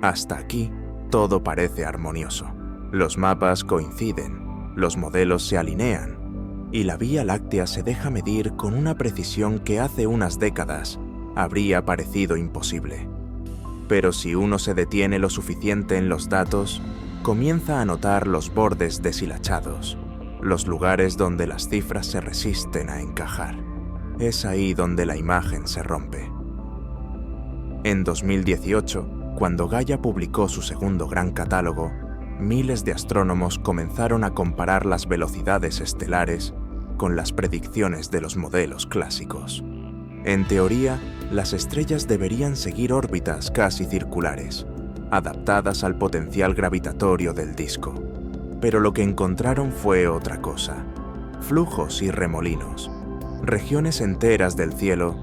Hasta aquí todo parece armonioso. Los mapas coinciden, los modelos se alinean y la Vía Láctea se deja medir con una precisión que hace unas décadas habría parecido imposible. Pero si uno se detiene lo suficiente en los datos, comienza a notar los bordes deshilachados, los lugares donde las cifras se resisten a encajar. Es ahí donde la imagen se rompe. En 2018, cuando Gaia publicó su segundo gran catálogo, miles de astrónomos comenzaron a comparar las velocidades estelares con las predicciones de los modelos clásicos. En teoría, las estrellas deberían seguir órbitas casi circulares, adaptadas al potencial gravitatorio del disco. Pero lo que encontraron fue otra cosa: flujos y remolinos, regiones enteras del cielo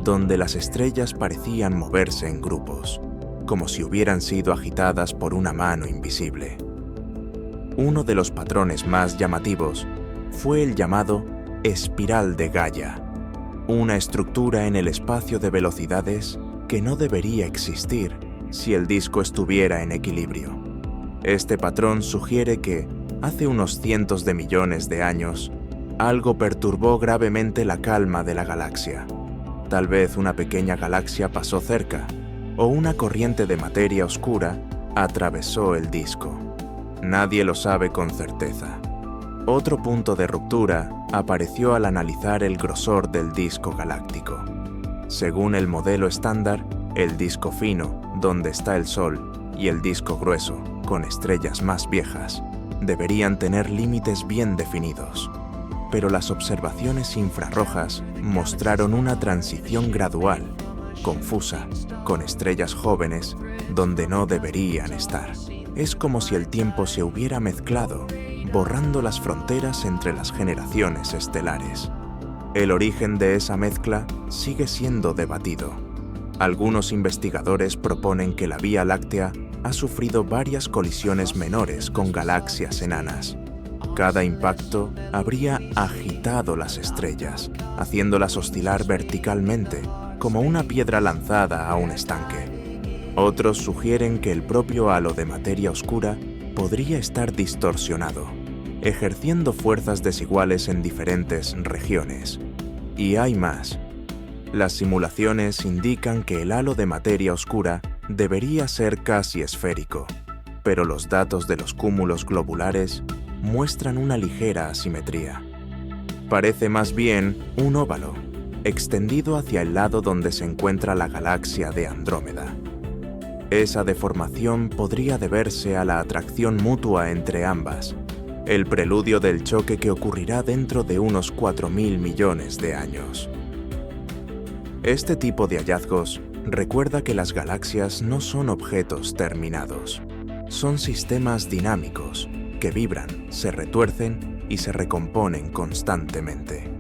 donde las estrellas parecían moverse en grupos, como si hubieran sido agitadas por una mano invisible. Uno de los patrones más llamativos fue el llamado espiral de Gaia, una estructura en el espacio de velocidades que no debería existir si el disco estuviera en equilibrio. Este patrón sugiere que, hace unos cientos de millones de años, algo perturbó gravemente la calma de la galaxia. Tal vez una pequeña galaxia pasó cerca, o una corriente de materia oscura atravesó el disco. Nadie lo sabe con certeza. Otro punto de ruptura apareció al analizar el grosor del disco galáctico. Según el modelo estándar, el disco fino, donde está el Sol, y el disco grueso, con estrellas más viejas, deberían tener límites bien definidos. Pero las observaciones infrarrojas mostraron una transición gradual, confusa, con estrellas jóvenes donde no deberían estar. Es como si el tiempo se hubiera mezclado, borrando las fronteras entre las generaciones estelares. El origen de esa mezcla sigue siendo debatido. Algunos investigadores proponen que la Vía Láctea ha sufrido varias colisiones menores con galaxias enanas. Cada impacto habría agitado las estrellas, haciéndolas oscilar verticalmente, como una piedra lanzada a un estanque. Otros sugieren que el propio halo de materia oscura podría estar distorsionado, ejerciendo fuerzas desiguales en diferentes regiones. Y hay más. Las simulaciones indican que el halo de materia oscura debería ser casi esférico, pero los datos de los cúmulos globulares muestran una ligera asimetría. Parece más bien un óvalo, extendido hacia el lado donde se encuentra la galaxia de Andrómeda. Esa deformación podría deberse a la atracción mutua entre ambas, el preludio del choque que ocurrirá dentro de unos 4.000 millones de años. Este tipo de hallazgos recuerda que las galaxias no son objetos terminados, son sistemas dinámicos que vibran, se retuercen y se recomponen constantemente.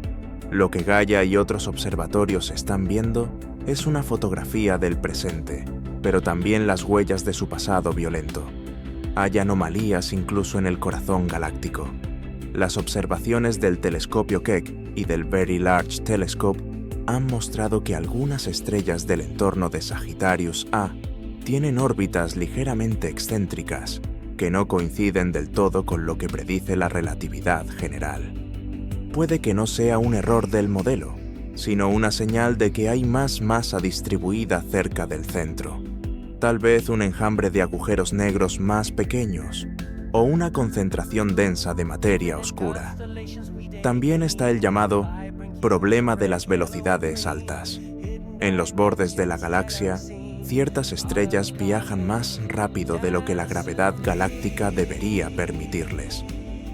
Lo que Gaia y otros observatorios están viendo es una fotografía del presente, pero también las huellas de su pasado violento. Hay anomalías incluso en el corazón galáctico. Las observaciones del telescopio Keck y del Very Large Telescope han mostrado que algunas estrellas del entorno de Sagittarius A tienen órbitas ligeramente excéntricas que no coinciden del todo con lo que predice la relatividad general. Puede que no sea un error del modelo, sino una señal de que hay más masa distribuida cerca del centro. Tal vez un enjambre de agujeros negros más pequeños o una concentración densa de materia oscura. También está el llamado problema de las velocidades altas. En los bordes de la galaxia, ciertas estrellas viajan más rápido de lo que la gravedad galáctica debería permitirles.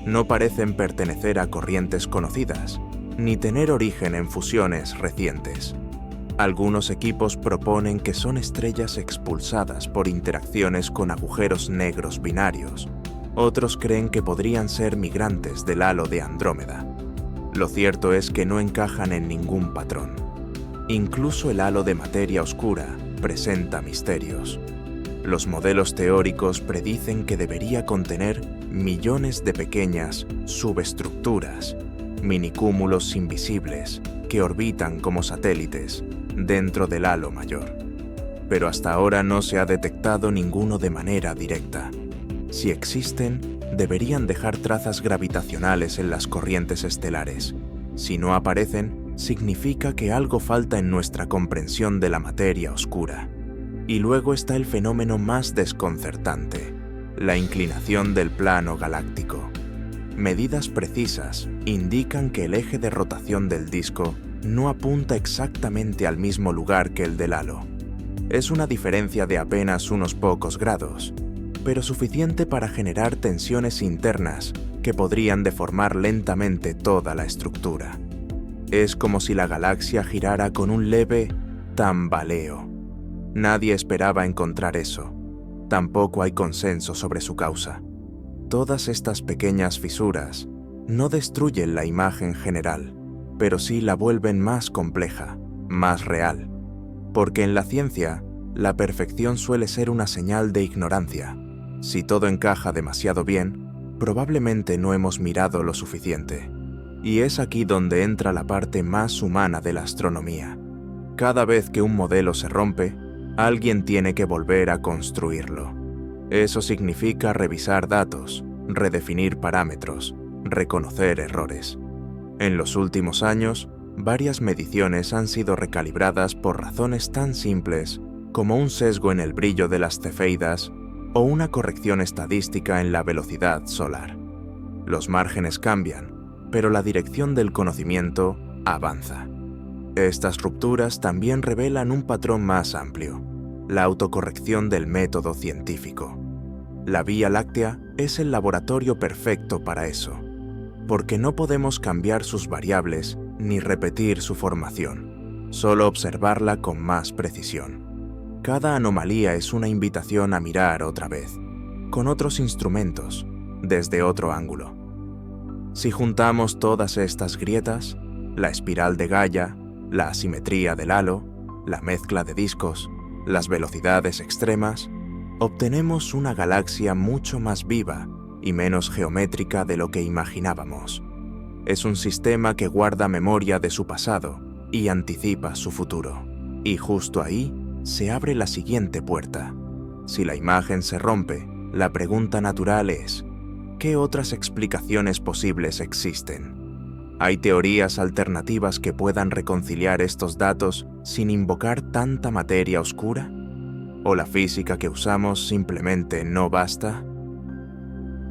No parecen pertenecer a corrientes conocidas, ni tener origen en fusiones recientes. Algunos equipos proponen que son estrellas expulsadas por interacciones con agujeros negros binarios. Otros creen que podrían ser migrantes del halo de Andrómeda. Lo cierto es que no encajan en ningún patrón. Incluso el halo de materia oscura presenta misterios. Los modelos teóricos predicen que debería contener millones de pequeñas subestructuras, minicúmulos invisibles que orbitan como satélites dentro del halo mayor. Pero hasta ahora no se ha detectado ninguno de manera directa. Si existen, deberían dejar trazas gravitacionales en las corrientes estelares. Si no aparecen, significa que algo falta en nuestra comprensión de la materia oscura. Y luego está el fenómeno más desconcertante, la inclinación del plano galáctico. Medidas precisas indican que el eje de rotación del disco no apunta exactamente al mismo lugar que el del halo. Es una diferencia de apenas unos pocos grados, pero suficiente para generar tensiones internas que podrían deformar lentamente toda la estructura. Es como si la galaxia girara con un leve tambaleo. Nadie esperaba encontrar eso. Tampoco hay consenso sobre su causa. Todas estas pequeñas fisuras no destruyen la imagen general, pero sí la vuelven más compleja, más real. Porque en la ciencia, la perfección suele ser una señal de ignorancia. Si todo encaja demasiado bien, probablemente no hemos mirado lo suficiente. Y es aquí donde entra la parte más humana de la astronomía. Cada vez que un modelo se rompe, alguien tiene que volver a construirlo. Eso significa revisar datos, redefinir parámetros, reconocer errores. En los últimos años, varias mediciones han sido recalibradas por razones tan simples como un sesgo en el brillo de las cefeidas o una corrección estadística en la velocidad solar. Los márgenes cambian, pero la dirección del conocimiento avanza. Estas rupturas también revelan un patrón más amplio, la autocorrección del método científico. La Vía Láctea es el laboratorio perfecto para eso, porque no podemos cambiar sus variables ni repetir su formación, solo observarla con más precisión. Cada anomalía es una invitación a mirar otra vez, con otros instrumentos, desde otro ángulo. Si juntamos todas estas grietas, la espiral de Gaia, la asimetría del halo, la mezcla de discos, las velocidades extremas, obtenemos una galaxia mucho más viva y menos geométrica de lo que imaginábamos. Es un sistema que guarda memoria de su pasado y anticipa su futuro. Y justo ahí se abre la siguiente puerta. Si la imagen se rompe, la pregunta natural es: ¿qué otras explicaciones posibles existen? ¿Hay teorías alternativas que puedan reconciliar estos datos sin invocar tanta materia oscura? ¿O la física que usamos simplemente no basta?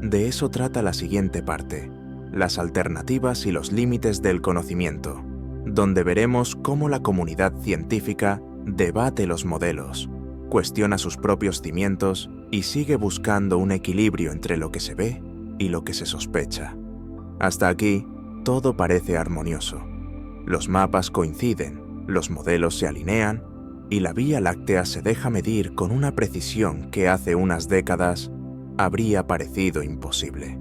De eso trata la siguiente parte, las alternativas y los límites del conocimiento, donde veremos cómo la comunidad científica debate los modelos, cuestiona sus propios cimientos y sigue buscando un equilibrio entre lo que se ve y lo que se sospecha. Hasta aquí, todo parece armonioso. Los mapas coinciden, los modelos se alinean y la Vía Láctea se deja medir con una precisión que hace unas décadas habría parecido imposible.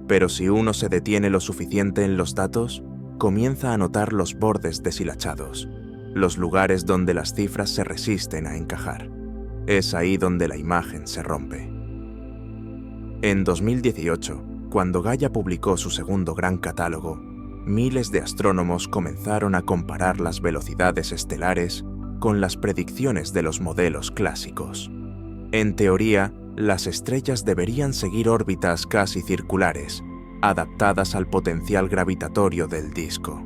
Pero si uno se detiene lo suficiente en los datos, comienza a notar los bordes deshilachados, los lugares donde las cifras se resisten a encajar. Es ahí donde la imagen se rompe. En 2018, cuando Gaia publicó su segundo gran catálogo, miles de astrónomos comenzaron a comparar las velocidades estelares con las predicciones de los modelos clásicos. En teoría, las estrellas deberían seguir órbitas casi circulares, adaptadas al potencial gravitatorio del disco.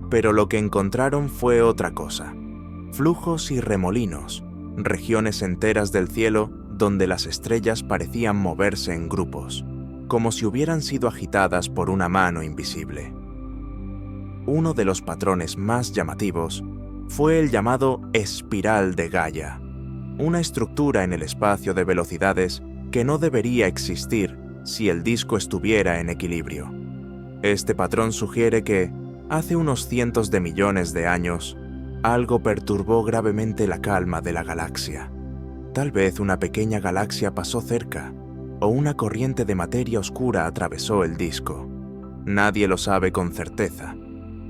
Pero lo que encontraron fue otra cosa: flujos y remolinos, regiones enteras del cielo donde las estrellas parecían moverse en grupos, como si hubieran sido agitadas por una mano invisible. Uno de los patrones más llamativos fue el llamado espiral de Gaia, una estructura en el espacio de velocidades que no debería existir si el disco estuviera en equilibrio. Este patrón sugiere que, hace unos cientos de millones de años, algo perturbó gravemente la calma de la galaxia. Tal vez una pequeña galaxia pasó cerca, o una corriente de materia oscura atravesó el disco. Nadie lo sabe con certeza.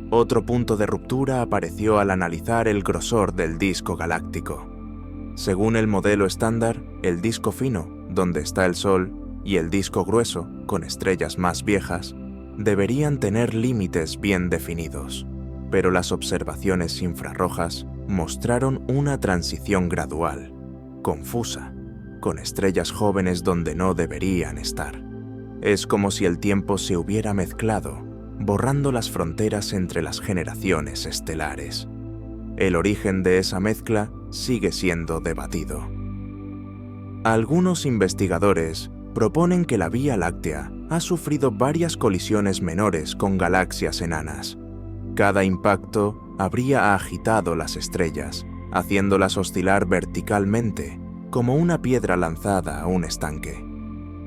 Otro punto de ruptura apareció al analizar el grosor del disco galáctico. Según el modelo estándar, el disco fino, donde está el Sol, y el disco grueso, con estrellas más viejas, deberían tener límites bien definidos. Pero las observaciones infrarrojas mostraron una transición gradual, confusa, con estrellas jóvenes donde no deberían estar. Es como si el tiempo se hubiera mezclado, borrando las fronteras entre las generaciones estelares. El origen de esa mezcla sigue siendo debatido. Algunos investigadores proponen que la Vía Láctea ha sufrido varias colisiones menores con galaxias enanas. Cada impacto habría agitado las estrellas, haciéndolas oscilar verticalmente, como una piedra lanzada a un estanque.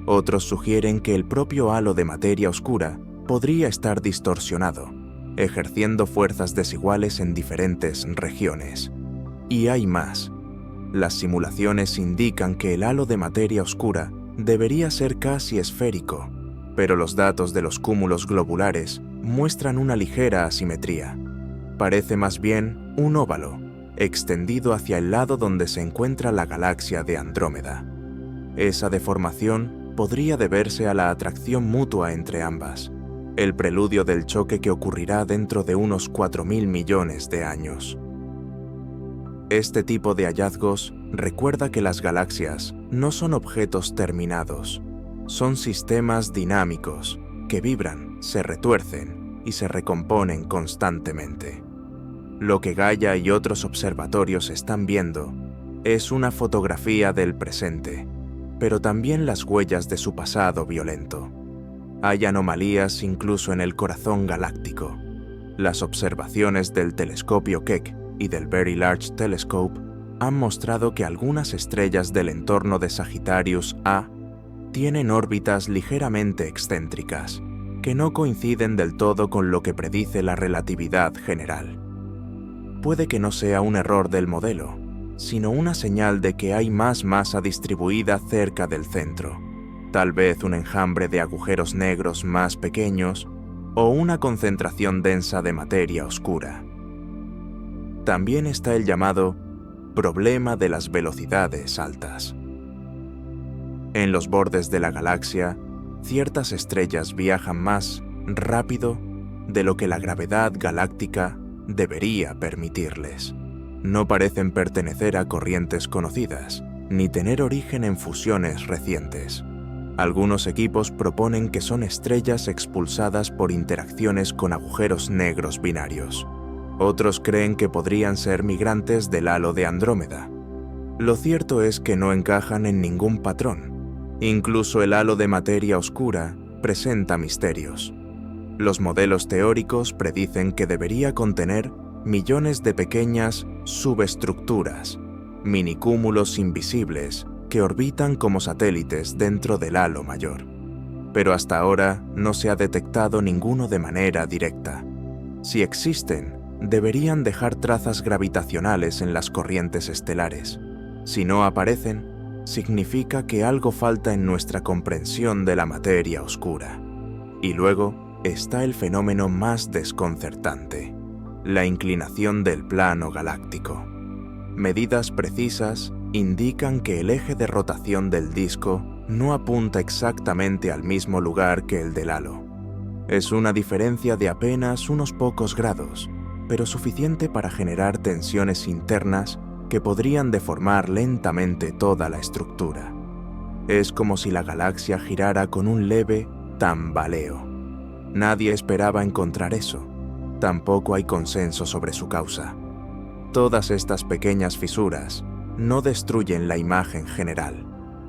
Otros sugieren que el propio halo de materia oscura podría estar distorsionado, ejerciendo fuerzas desiguales en diferentes regiones. Y hay más. Las simulaciones indican que el halo de materia oscura debería ser casi esférico, pero los datos de los cúmulos globulares muestran una ligera asimetría. Parece más bien un óvalo, extendido hacia el lado donde se encuentra la galaxia de Andrómeda. Esa deformación podría deberse a la atracción mutua entre ambas, el preludio del choque que ocurrirá dentro de unos 4.000 millones de años. Este tipo de hallazgos recuerda que las galaxias no son objetos terminados, son sistemas dinámicos que vibran, se retuercen y se recomponen constantemente. Lo que Gaia y otros observatorios están viendo es una fotografía del presente, pero también las huellas de su pasado violento. Hay anomalías incluso en el corazón galáctico. Las observaciones del telescopio Keck y del Very Large Telescope han mostrado que algunas estrellas del entorno de Sagittarius A tienen órbitas ligeramente excéntricas, que no coinciden del todo con lo que predice la relatividad general. Puede que no sea un error del modelo, sino una señal de que hay más masa distribuida cerca del centro, tal vez un enjambre de agujeros negros más pequeños o una concentración densa de materia oscura. También está el llamado problema de las velocidades altas. En los bordes de la galaxia, ciertas estrellas viajan más rápido de lo que la gravedad galáctica debería permitirles. No parecen pertenecer a corrientes conocidas, ni tener origen en fusiones recientes. Algunos equipos proponen que son estrellas expulsadas por interacciones con agujeros negros binarios. Otros creen que podrían ser migrantes del halo de Andrómeda. Lo cierto es que no encajan en ningún patrón, Incluso el halo de materia oscura presenta misterios. Los modelos teóricos predicen que debería contener millones de pequeñas subestructuras, minicúmulos invisibles que orbitan como satélites dentro del halo mayor. Pero hasta ahora no se ha detectado ninguno de manera directa. Si existen, deberían dejar trazas gravitacionales en las corrientes estelares. Si no aparecen, significa que algo falta en nuestra comprensión de la materia oscura. Y luego está el fenómeno más desconcertante: la inclinación del plano galáctico. Medidas precisas indican que el eje de rotación del disco no apunta exactamente al mismo lugar que el del halo. Es una diferencia de apenas unos pocos grados, pero suficiente para generar tensiones internas que podrían deformar lentamente toda la estructura. Es como si la galaxia girara con un leve tambaleo. Nadie esperaba encontrar eso. Tampoco hay consenso sobre su causa. Todas estas pequeñas fisuras no destruyen la imagen general,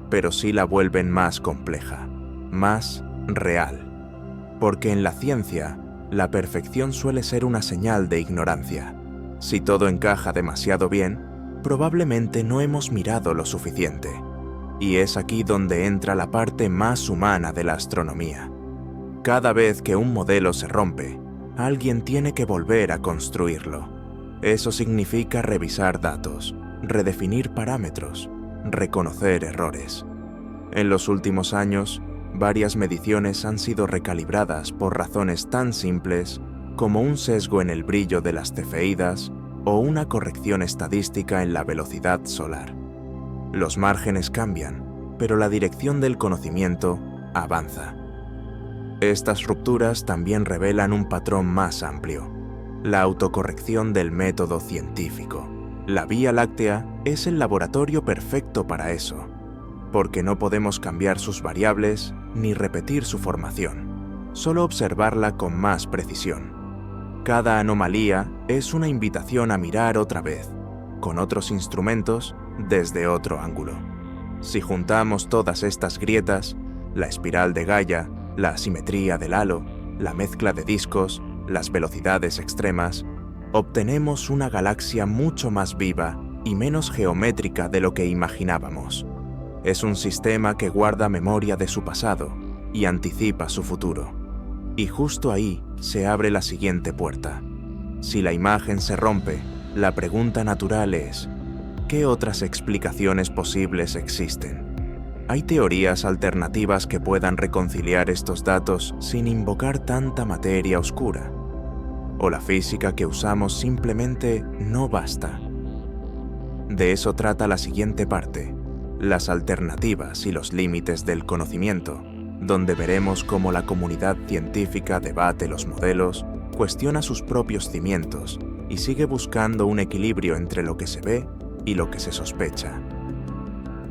pero sí la vuelven más compleja, más real. Porque en la ciencia, la perfección suele ser una señal de ignorancia. Si todo encaja demasiado bien, probablemente no hemos mirado lo suficiente. Y es aquí donde entra la parte más humana de la astronomía. Cada vez que un modelo se rompe, alguien tiene que volver a construirlo. Eso significa revisar datos, redefinir parámetros, reconocer errores. En los últimos años, varias mediciones han sido recalibradas por razones tan simples como un sesgo en el brillo de las cefeidas o una corrección estadística en la velocidad solar. Los márgenes cambian, pero la dirección del conocimiento avanza. Estas rupturas también revelan un patrón más amplio: la autocorrección del método científico. La Vía Láctea es el laboratorio perfecto para eso, porque no podemos cambiar sus variables ni repetir su formación, solo observarla con más precisión. Cada anomalía es una invitación a mirar otra vez, con otros instrumentos, desde otro ángulo. Si juntamos todas estas grietas, la espiral de Gaia, la asimetría del halo, la mezcla de discos, las velocidades extremas, obtenemos una galaxia mucho más viva y menos geométrica de lo que imaginábamos. Es un sistema que guarda memoria de su pasado y anticipa su futuro. Y justo ahí se abre la siguiente puerta. Si la imagen se rompe, la pregunta natural es: ¿qué otras explicaciones posibles existen? ¿Hay teorías alternativas que puedan reconciliar estos datos sin invocar tanta materia oscura? ¿O la física que usamos simplemente no basta? De eso trata la siguiente parte: las alternativas y los límites del conocimiento, donde veremos cómo la comunidad científica debate los modelos, cuestiona sus propios cimientos y sigue buscando un equilibrio entre lo que se ve y lo que se sospecha.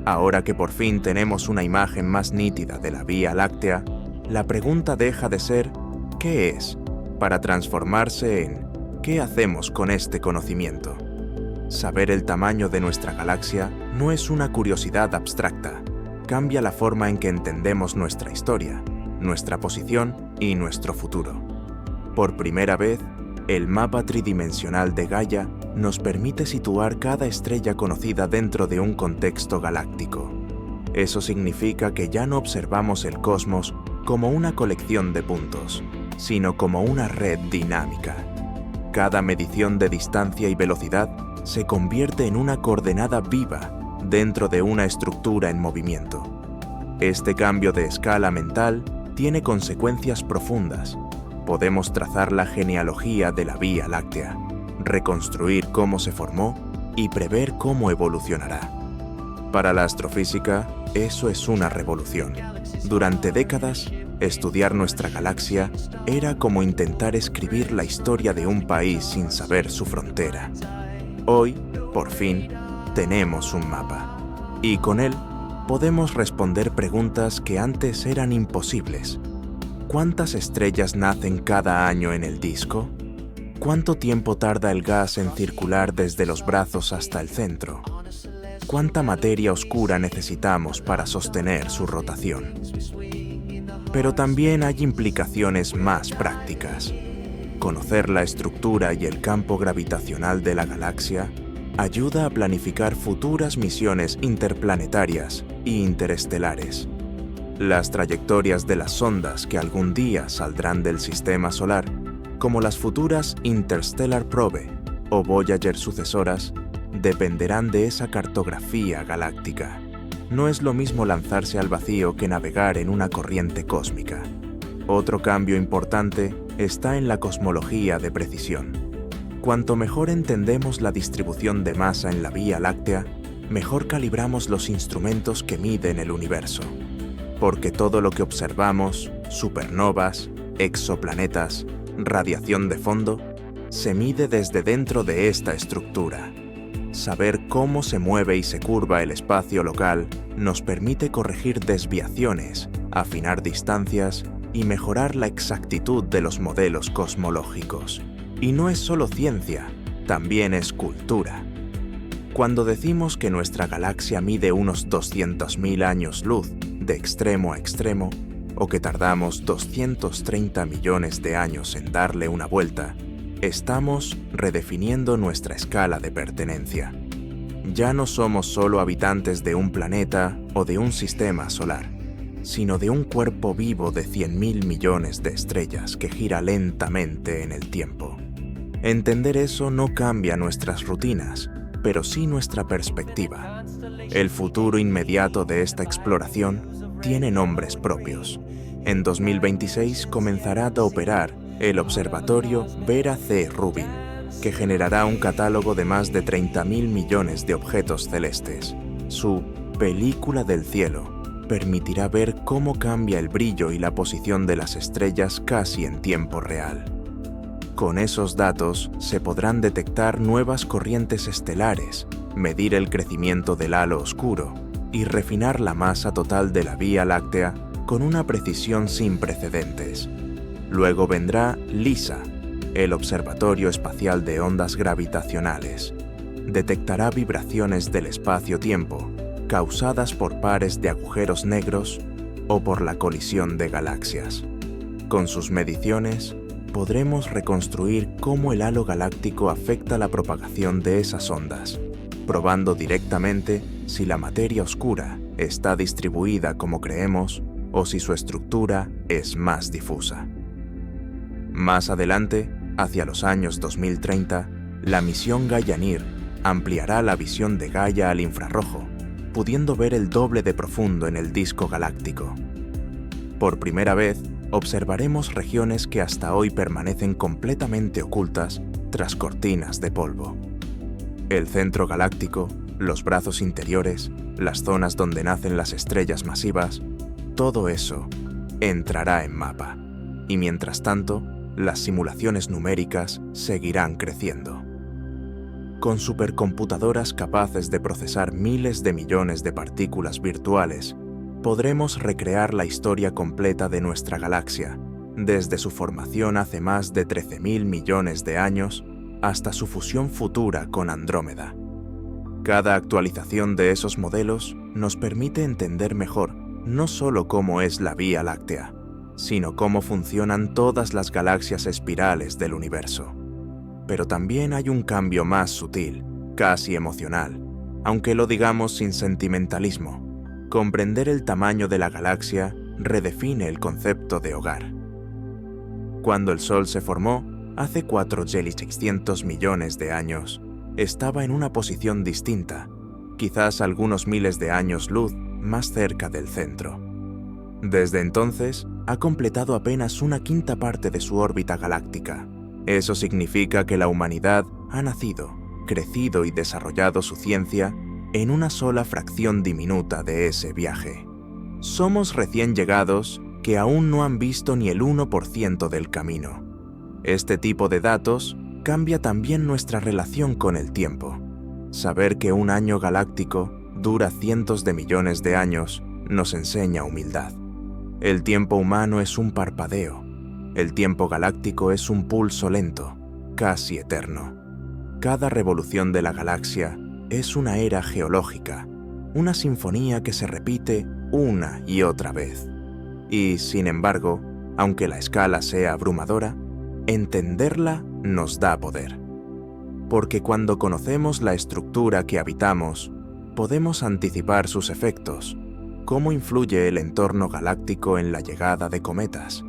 Ahora que por fin tenemos una imagen más nítida de la Vía Láctea, la pregunta deja de ser ¿qué es?, para transformarse en ¿qué hacemos con este conocimiento? Saber el tamaño de nuestra galaxia no es una curiosidad abstracta. Cambia la forma en que entendemos nuestra historia, nuestra posición y nuestro futuro. Por primera vez, el mapa tridimensional de Gaia nos permite situar cada estrella conocida dentro de un contexto galáctico. Eso significa que ya no observamos el cosmos como una colección de puntos, sino como una red dinámica. Cada medición de distancia y velocidad se convierte en una coordenada viva dentro de una estructura en movimiento. Este cambio de escala mental tiene consecuencias profundas. Podemos trazar la genealogía de la Vía Láctea, reconstruir cómo se formó y prever cómo evolucionará. Para la astrofísica, eso es una revolución. Durante décadas, estudiar nuestra galaxia era como intentar escribir la historia de un país sin saber su frontera. Hoy, por fin, tenemos un mapa. Y con él, podemos responder preguntas que antes eran imposibles. ¿Cuántas estrellas nacen cada año en el disco? ¿Cuánto tiempo tarda el gas en circular desde los brazos hasta el centro? cuánta materia oscura necesitamos para sostener su rotación. Pero también hay implicaciones más prácticas. Conocer la estructura y el campo gravitacional de la galaxia ayuda a planificar futuras misiones interplanetarias e interestelares. Las trayectorias de las sondas que algún día saldrán del sistema solar, como las futuras Interstellar Probe o Voyager sucesoras, dependerán de esa cartografía galáctica. No es lo mismo lanzarse al vacío que navegar en una corriente cósmica. Otro cambio importante está en la cosmología de precisión. Cuanto mejor entendemos la distribución de masa en la Vía Láctea, mejor calibramos los instrumentos que miden el universo. Porque todo lo que observamos, supernovas, exoplanetas, radiación de fondo, se mide desde dentro de esta estructura. Saber cómo se mueve y se curva el espacio local nos permite corregir desviaciones, afinar distancias y mejorar la exactitud de los modelos cosmológicos. Y no es solo ciencia, también es cultura. Cuando decimos que nuestra galaxia mide unos 200.000 años luz de extremo a extremo, o que tardamos 230 millones de años en darle una vuelta, estamos redefiniendo nuestra escala de pertenencia. Ya no somos solo habitantes de un planeta o de un sistema solar, sino de un cuerpo vivo de 100.000 millones de estrellas que gira lentamente en el tiempo. Entender eso no cambia nuestras rutinas, pero sí nuestra perspectiva. El futuro inmediato de esta exploración tiene nombres propios. En 2026 comenzará a operar el observatorio Vera C. Rubin, que generará un catálogo de más de 30.000 millones de objetos celestes. Su película del cielo permitirá ver cómo cambia el brillo y la posición de las estrellas casi en tiempo real. Con esos datos se podrán detectar nuevas corrientes estelares, medir el crecimiento del halo oscuro y refinar la masa total de la Vía Láctea con una precisión sin precedentes. Luego vendrá LISA, el Observatorio Espacial de Ondas Gravitacionales. Detectará vibraciones del espacio-tiempo causadas por pares de agujeros negros o por la colisión de galaxias. Con sus mediciones, podremos reconstruir cómo el halo galáctico afecta la propagación de esas ondas, probando directamente si la materia oscura está distribuida como creemos o si su estructura es más difusa. Más adelante, hacia los años 2030, la misión Gaia-NIR ampliará la visión de Gaia al infrarrojo, pudiendo ver el doble de profundo en el disco galáctico. Por primera vez, observaremos regiones que hasta hoy permanecen completamente ocultas tras cortinas de polvo. El centro galáctico, los brazos interiores, las zonas donde nacen las estrellas masivas, todo eso entrará en mapa. Y mientras tanto, las simulaciones numéricas seguirán creciendo. Con supercomputadoras capaces de procesar miles de millones de partículas virtuales, podremos recrear la historia completa de nuestra galaxia, desde su formación hace más de 13.000 millones de años hasta su fusión futura con Andrómeda. Cada actualización de esos modelos nos permite entender mejor no solo cómo es la Vía Láctea, sino cómo funcionan todas las galaxias espirales del universo. Pero también hay un cambio más sutil, casi emocional, aunque lo digamos sin sentimentalismo. Comprender el tamaño de la galaxia redefine el concepto de hogar. Cuando el Sol se formó, hace 4.600 millones de años, estaba en una posición distinta, quizás algunos miles de años luz más cerca del centro. Desde entonces, ha completado apenas una quinta parte de su órbita galáctica. Eso significa que la humanidad ha nacido, crecido y desarrollado su ciencia en una sola fracción diminuta de ese viaje. Somos recién llegados que aún no han visto ni el 1% del camino. Este tipo de datos cambia también nuestra relación con el tiempo. Saber que un año galáctico dura cientos de millones de años nos enseña humildad. El tiempo humano es un parpadeo. El tiempo galáctico es un pulso lento, casi eterno. Cada revolución de la galaxia es una era geológica, una sinfonía que se repite una y otra vez. Y, sin embargo, aunque la escala sea abrumadora, entenderla nos da poder. Porque cuando conocemos la estructura que habitamos, podemos anticipar sus efectos, cómo influye el entorno galáctico en la llegada de cometas,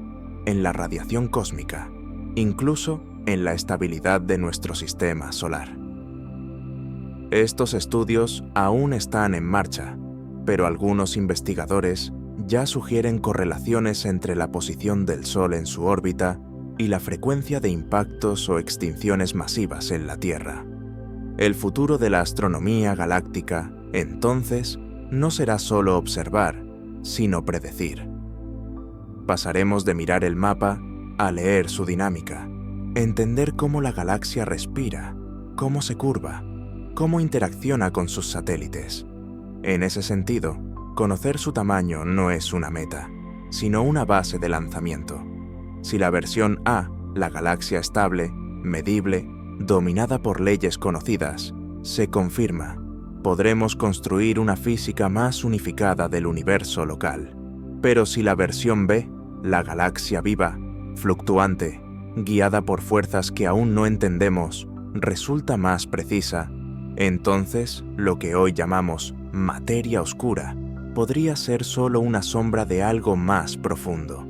en la radiación cósmica, incluso en la estabilidad de nuestro sistema solar. Estos estudios aún están en marcha, pero algunos investigadores ya sugieren correlaciones entre la posición del Sol en su órbita y la frecuencia de impactos o extinciones masivas en la Tierra. El futuro de la astronomía galáctica, entonces, no será solo observar, sino predecir. Pasaremos de mirar el mapa a leer su dinámica, entender cómo la galaxia respira, cómo se curva, cómo interacciona con sus satélites. En ese sentido, conocer su tamaño no es una meta, sino una base de lanzamiento. Si la versión A, la galaxia estable, medible, dominada por leyes conocidas, se confirma, podremos construir una física más unificada del universo local. Pero si la versión B, la galaxia viva, fluctuante, guiada por fuerzas que aún no entendemos, resulta más precisa, entonces lo que hoy llamamos materia oscura podría ser solo una sombra de algo más profundo.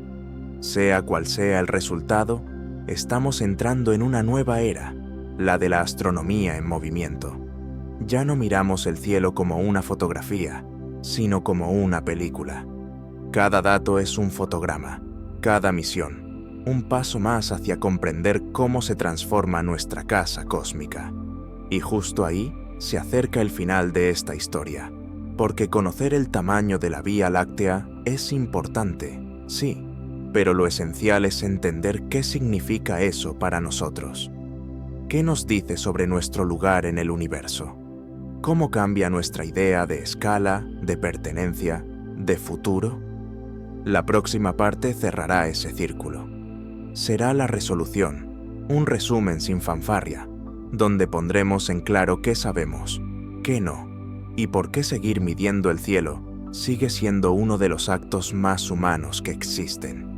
Sea cual sea el resultado, estamos entrando en una nueva era, la de la astronomía en movimiento. Ya no miramos el cielo como una fotografía, sino como una película. Cada dato es un fotograma, cada misión, un paso más hacia comprender cómo se transforma nuestra casa cósmica. Y justo ahí se acerca el final de esta historia, porque conocer el tamaño de la Vía Láctea es importante, sí, pero lo esencial es entender qué significa eso para nosotros. ¿Qué nos dice sobre nuestro lugar en el universo? ¿Cómo cambia nuestra idea de escala, de pertenencia, de futuro? La próxima parte cerrará ese círculo. Será la resolución, un resumen sin fanfarria, donde pondremos en claro qué sabemos, qué no, y por qué seguir midiendo el cielo sigue siendo uno de los actos más humanos que existen.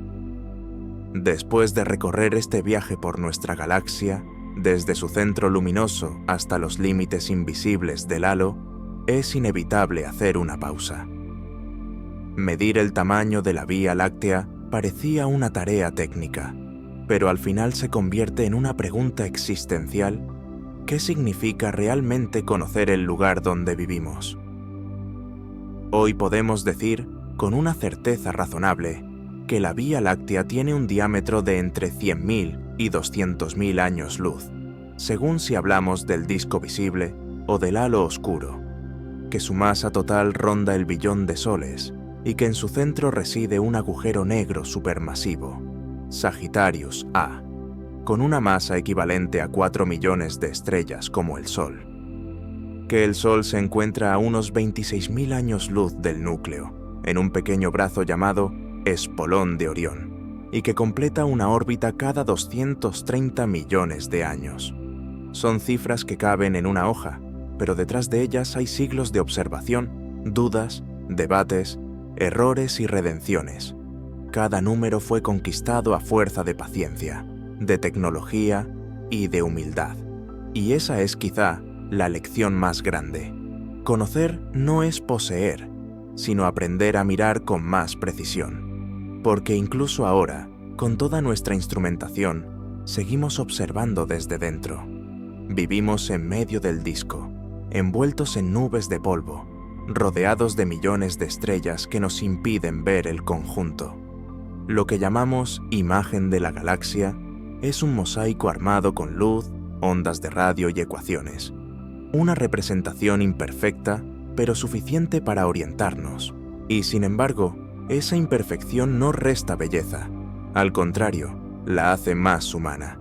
Después de recorrer este viaje por nuestra galaxia, desde su centro luminoso hasta los límites invisibles del halo, es inevitable hacer una pausa. Medir el tamaño de la Vía Láctea parecía una tarea técnica, pero al final se convierte en una pregunta existencial: ¿qué significa realmente conocer el lugar donde vivimos? Hoy podemos decir, con una certeza razonable, que la Vía Láctea tiene un diámetro de entre 100.000 y 200.000 años luz, según si hablamos del disco visible o del halo oscuro, que su masa total ronda el billón de soles y que en su centro reside un agujero negro supermasivo, Sagittarius A, con una masa equivalente a 4 millones de estrellas como el Sol. Que el Sol se encuentra a unos 26.000 años luz del núcleo, en un pequeño brazo llamado Espolón de Orión, y que completa una órbita cada 230 millones de años. Son cifras que caben en una hoja, pero detrás de ellas hay siglos de observación, dudas, debates, errores y redenciones. Cada número fue conquistado a fuerza de paciencia, de tecnología y de humildad. Y esa es quizá la lección más grande. Conocer no es poseer, sino aprender a mirar con más precisión. Porque incluso ahora, con toda nuestra instrumentación, seguimos observando desde dentro. Vivimos en medio del disco, envueltos en nubes de polvo, rodeados de millones de estrellas que nos impiden ver el conjunto. Lo que llamamos imagen de la galaxia es un mosaico armado con luz, ondas de radio y ecuaciones. Una representación imperfecta, pero suficiente para orientarnos. Y sin embargo, esa imperfección no resta belleza. Al contrario, la hace más humana.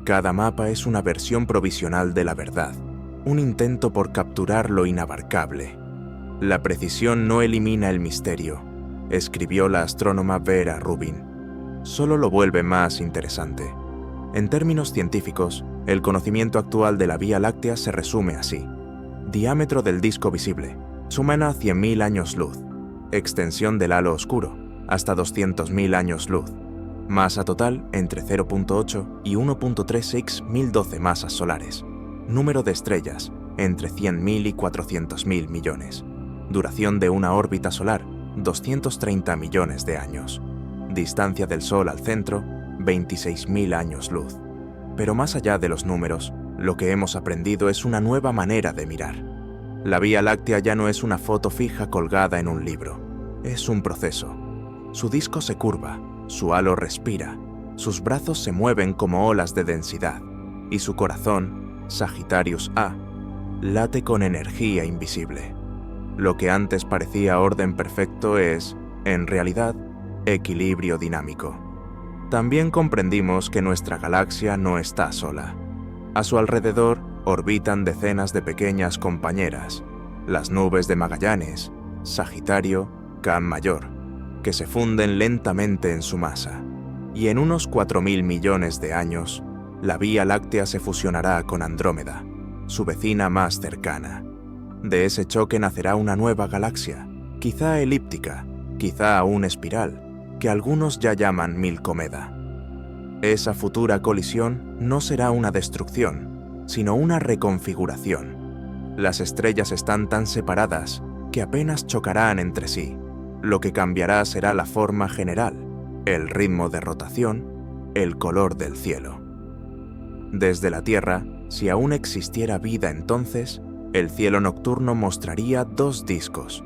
Cada mapa es una versión provisional de la verdad, un intento por capturar lo inabarcable. La precisión no elimina el misterio, escribió la astrónoma Vera Rubin. Solo lo vuelve más interesante. En términos científicos, el conocimiento actual de la Vía Láctea se resume así: Diámetro del disco visible, sumana 100.000 años luz. Extensión del halo oscuro, hasta 200.000 años luz. Masa total entre 0.8 y 1.36 1012 masas solares. Número de estrellas entre 100.000 y 400.000 millones. Duración de una órbita solar, 230 millones de años. Distancia del Sol al centro, 26.000 años luz. Pero más allá de los números, lo que hemos aprendido es una nueva manera de mirar. La Vía Láctea ya no es una foto fija colgada en un libro. Es un proceso. Su disco se curva, su halo respira, sus brazos se mueven como olas de densidad, y su corazón, Sagittarius A, late con energía invisible. Lo que antes parecía orden perfecto es, en realidad, equilibrio dinámico. También comprendimos que nuestra galaxia no está sola. A su alrededor orbitan decenas de pequeñas compañeras, las nubes de Magallanes, Sagitario, Can Mayor, que se funden lentamente en su masa, y en unos 4.000 millones de años, la Vía Láctea se fusionará con Andrómeda, su vecina más cercana. De ese choque nacerá una nueva galaxia, quizá elíptica, quizá aún espiral, que algunos ya llaman Milcomeda. Esa futura colisión no será una destrucción, sino una reconfiguración. Las estrellas están tan separadas que apenas chocarán entre sí. Lo que cambiará será la forma general, el ritmo de rotación, el color del cielo. Desde la Tierra, si aún existiera vida entonces, el cielo nocturno mostraría dos discos,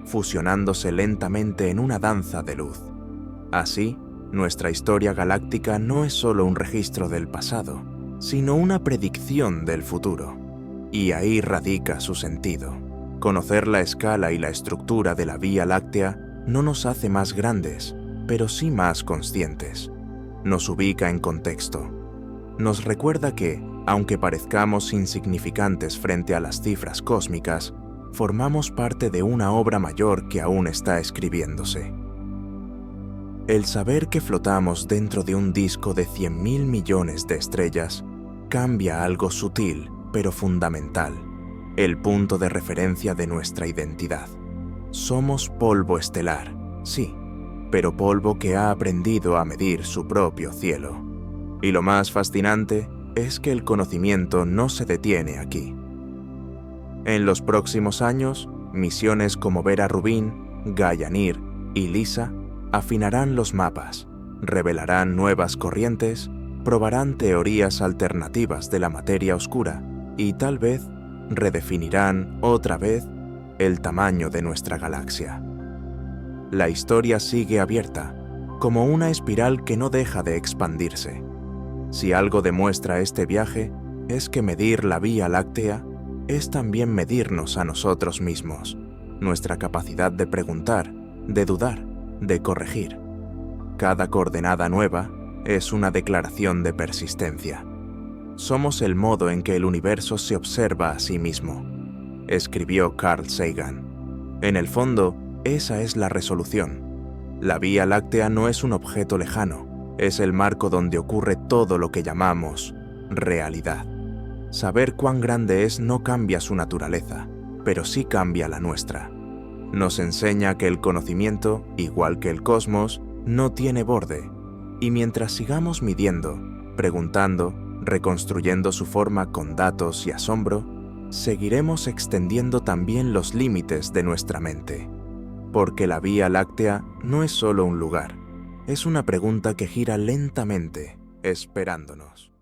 fusionándose lentamente en una danza de luz. Así, nuestra historia galáctica no es solo un registro del pasado, sino una predicción del futuro. Y ahí radica su sentido. Conocer la escala y la estructura de la Vía Láctea no nos hace más grandes, pero sí más conscientes. Nos ubica en contexto. Nos recuerda que, aunque parezcamos insignificantes frente a las cifras cósmicas, formamos parte de una obra mayor que aún está escribiéndose. El saber que flotamos dentro de un disco de 100.000 millones de estrellas cambia algo sutil pero fundamental, el punto de referencia de nuestra identidad. Somos polvo estelar, sí, pero polvo que ha aprendido a medir su propio cielo. Y lo más fascinante es que el conocimiento no se detiene aquí. En los próximos años, misiones como Vera Rubin, Gaia-Nir y LISA afinarán los mapas, revelarán nuevas corrientes, probarán teorías alternativas de la materia oscura y tal vez redefinirán otra vez el tamaño de nuestra galaxia. La historia sigue abierta, como una espiral que no deja de expandirse. Si algo demuestra este viaje, es que medir la Vía Láctea es también medirnos a nosotros mismos, nuestra capacidad de preguntar, de dudar, de corregir. Cada coordenada nueva es una declaración de persistencia. Somos el modo en que el universo se observa a sí mismo, escribió Carl Sagan. En el fondo, esa es la resolución. La Vía Láctea no es un objeto lejano, es el marco donde ocurre todo lo que llamamos realidad. Saber cuán grande es no cambia su naturaleza, pero sí cambia la nuestra. Nos enseña que el conocimiento, igual que el cosmos, no tiene borde, y mientras sigamos midiendo, preguntando, reconstruyendo su forma con datos y asombro, seguiremos extendiendo también los límites de nuestra mente. Porque la Vía Láctea no es solo un lugar, es una pregunta que gira lentamente, esperándonos.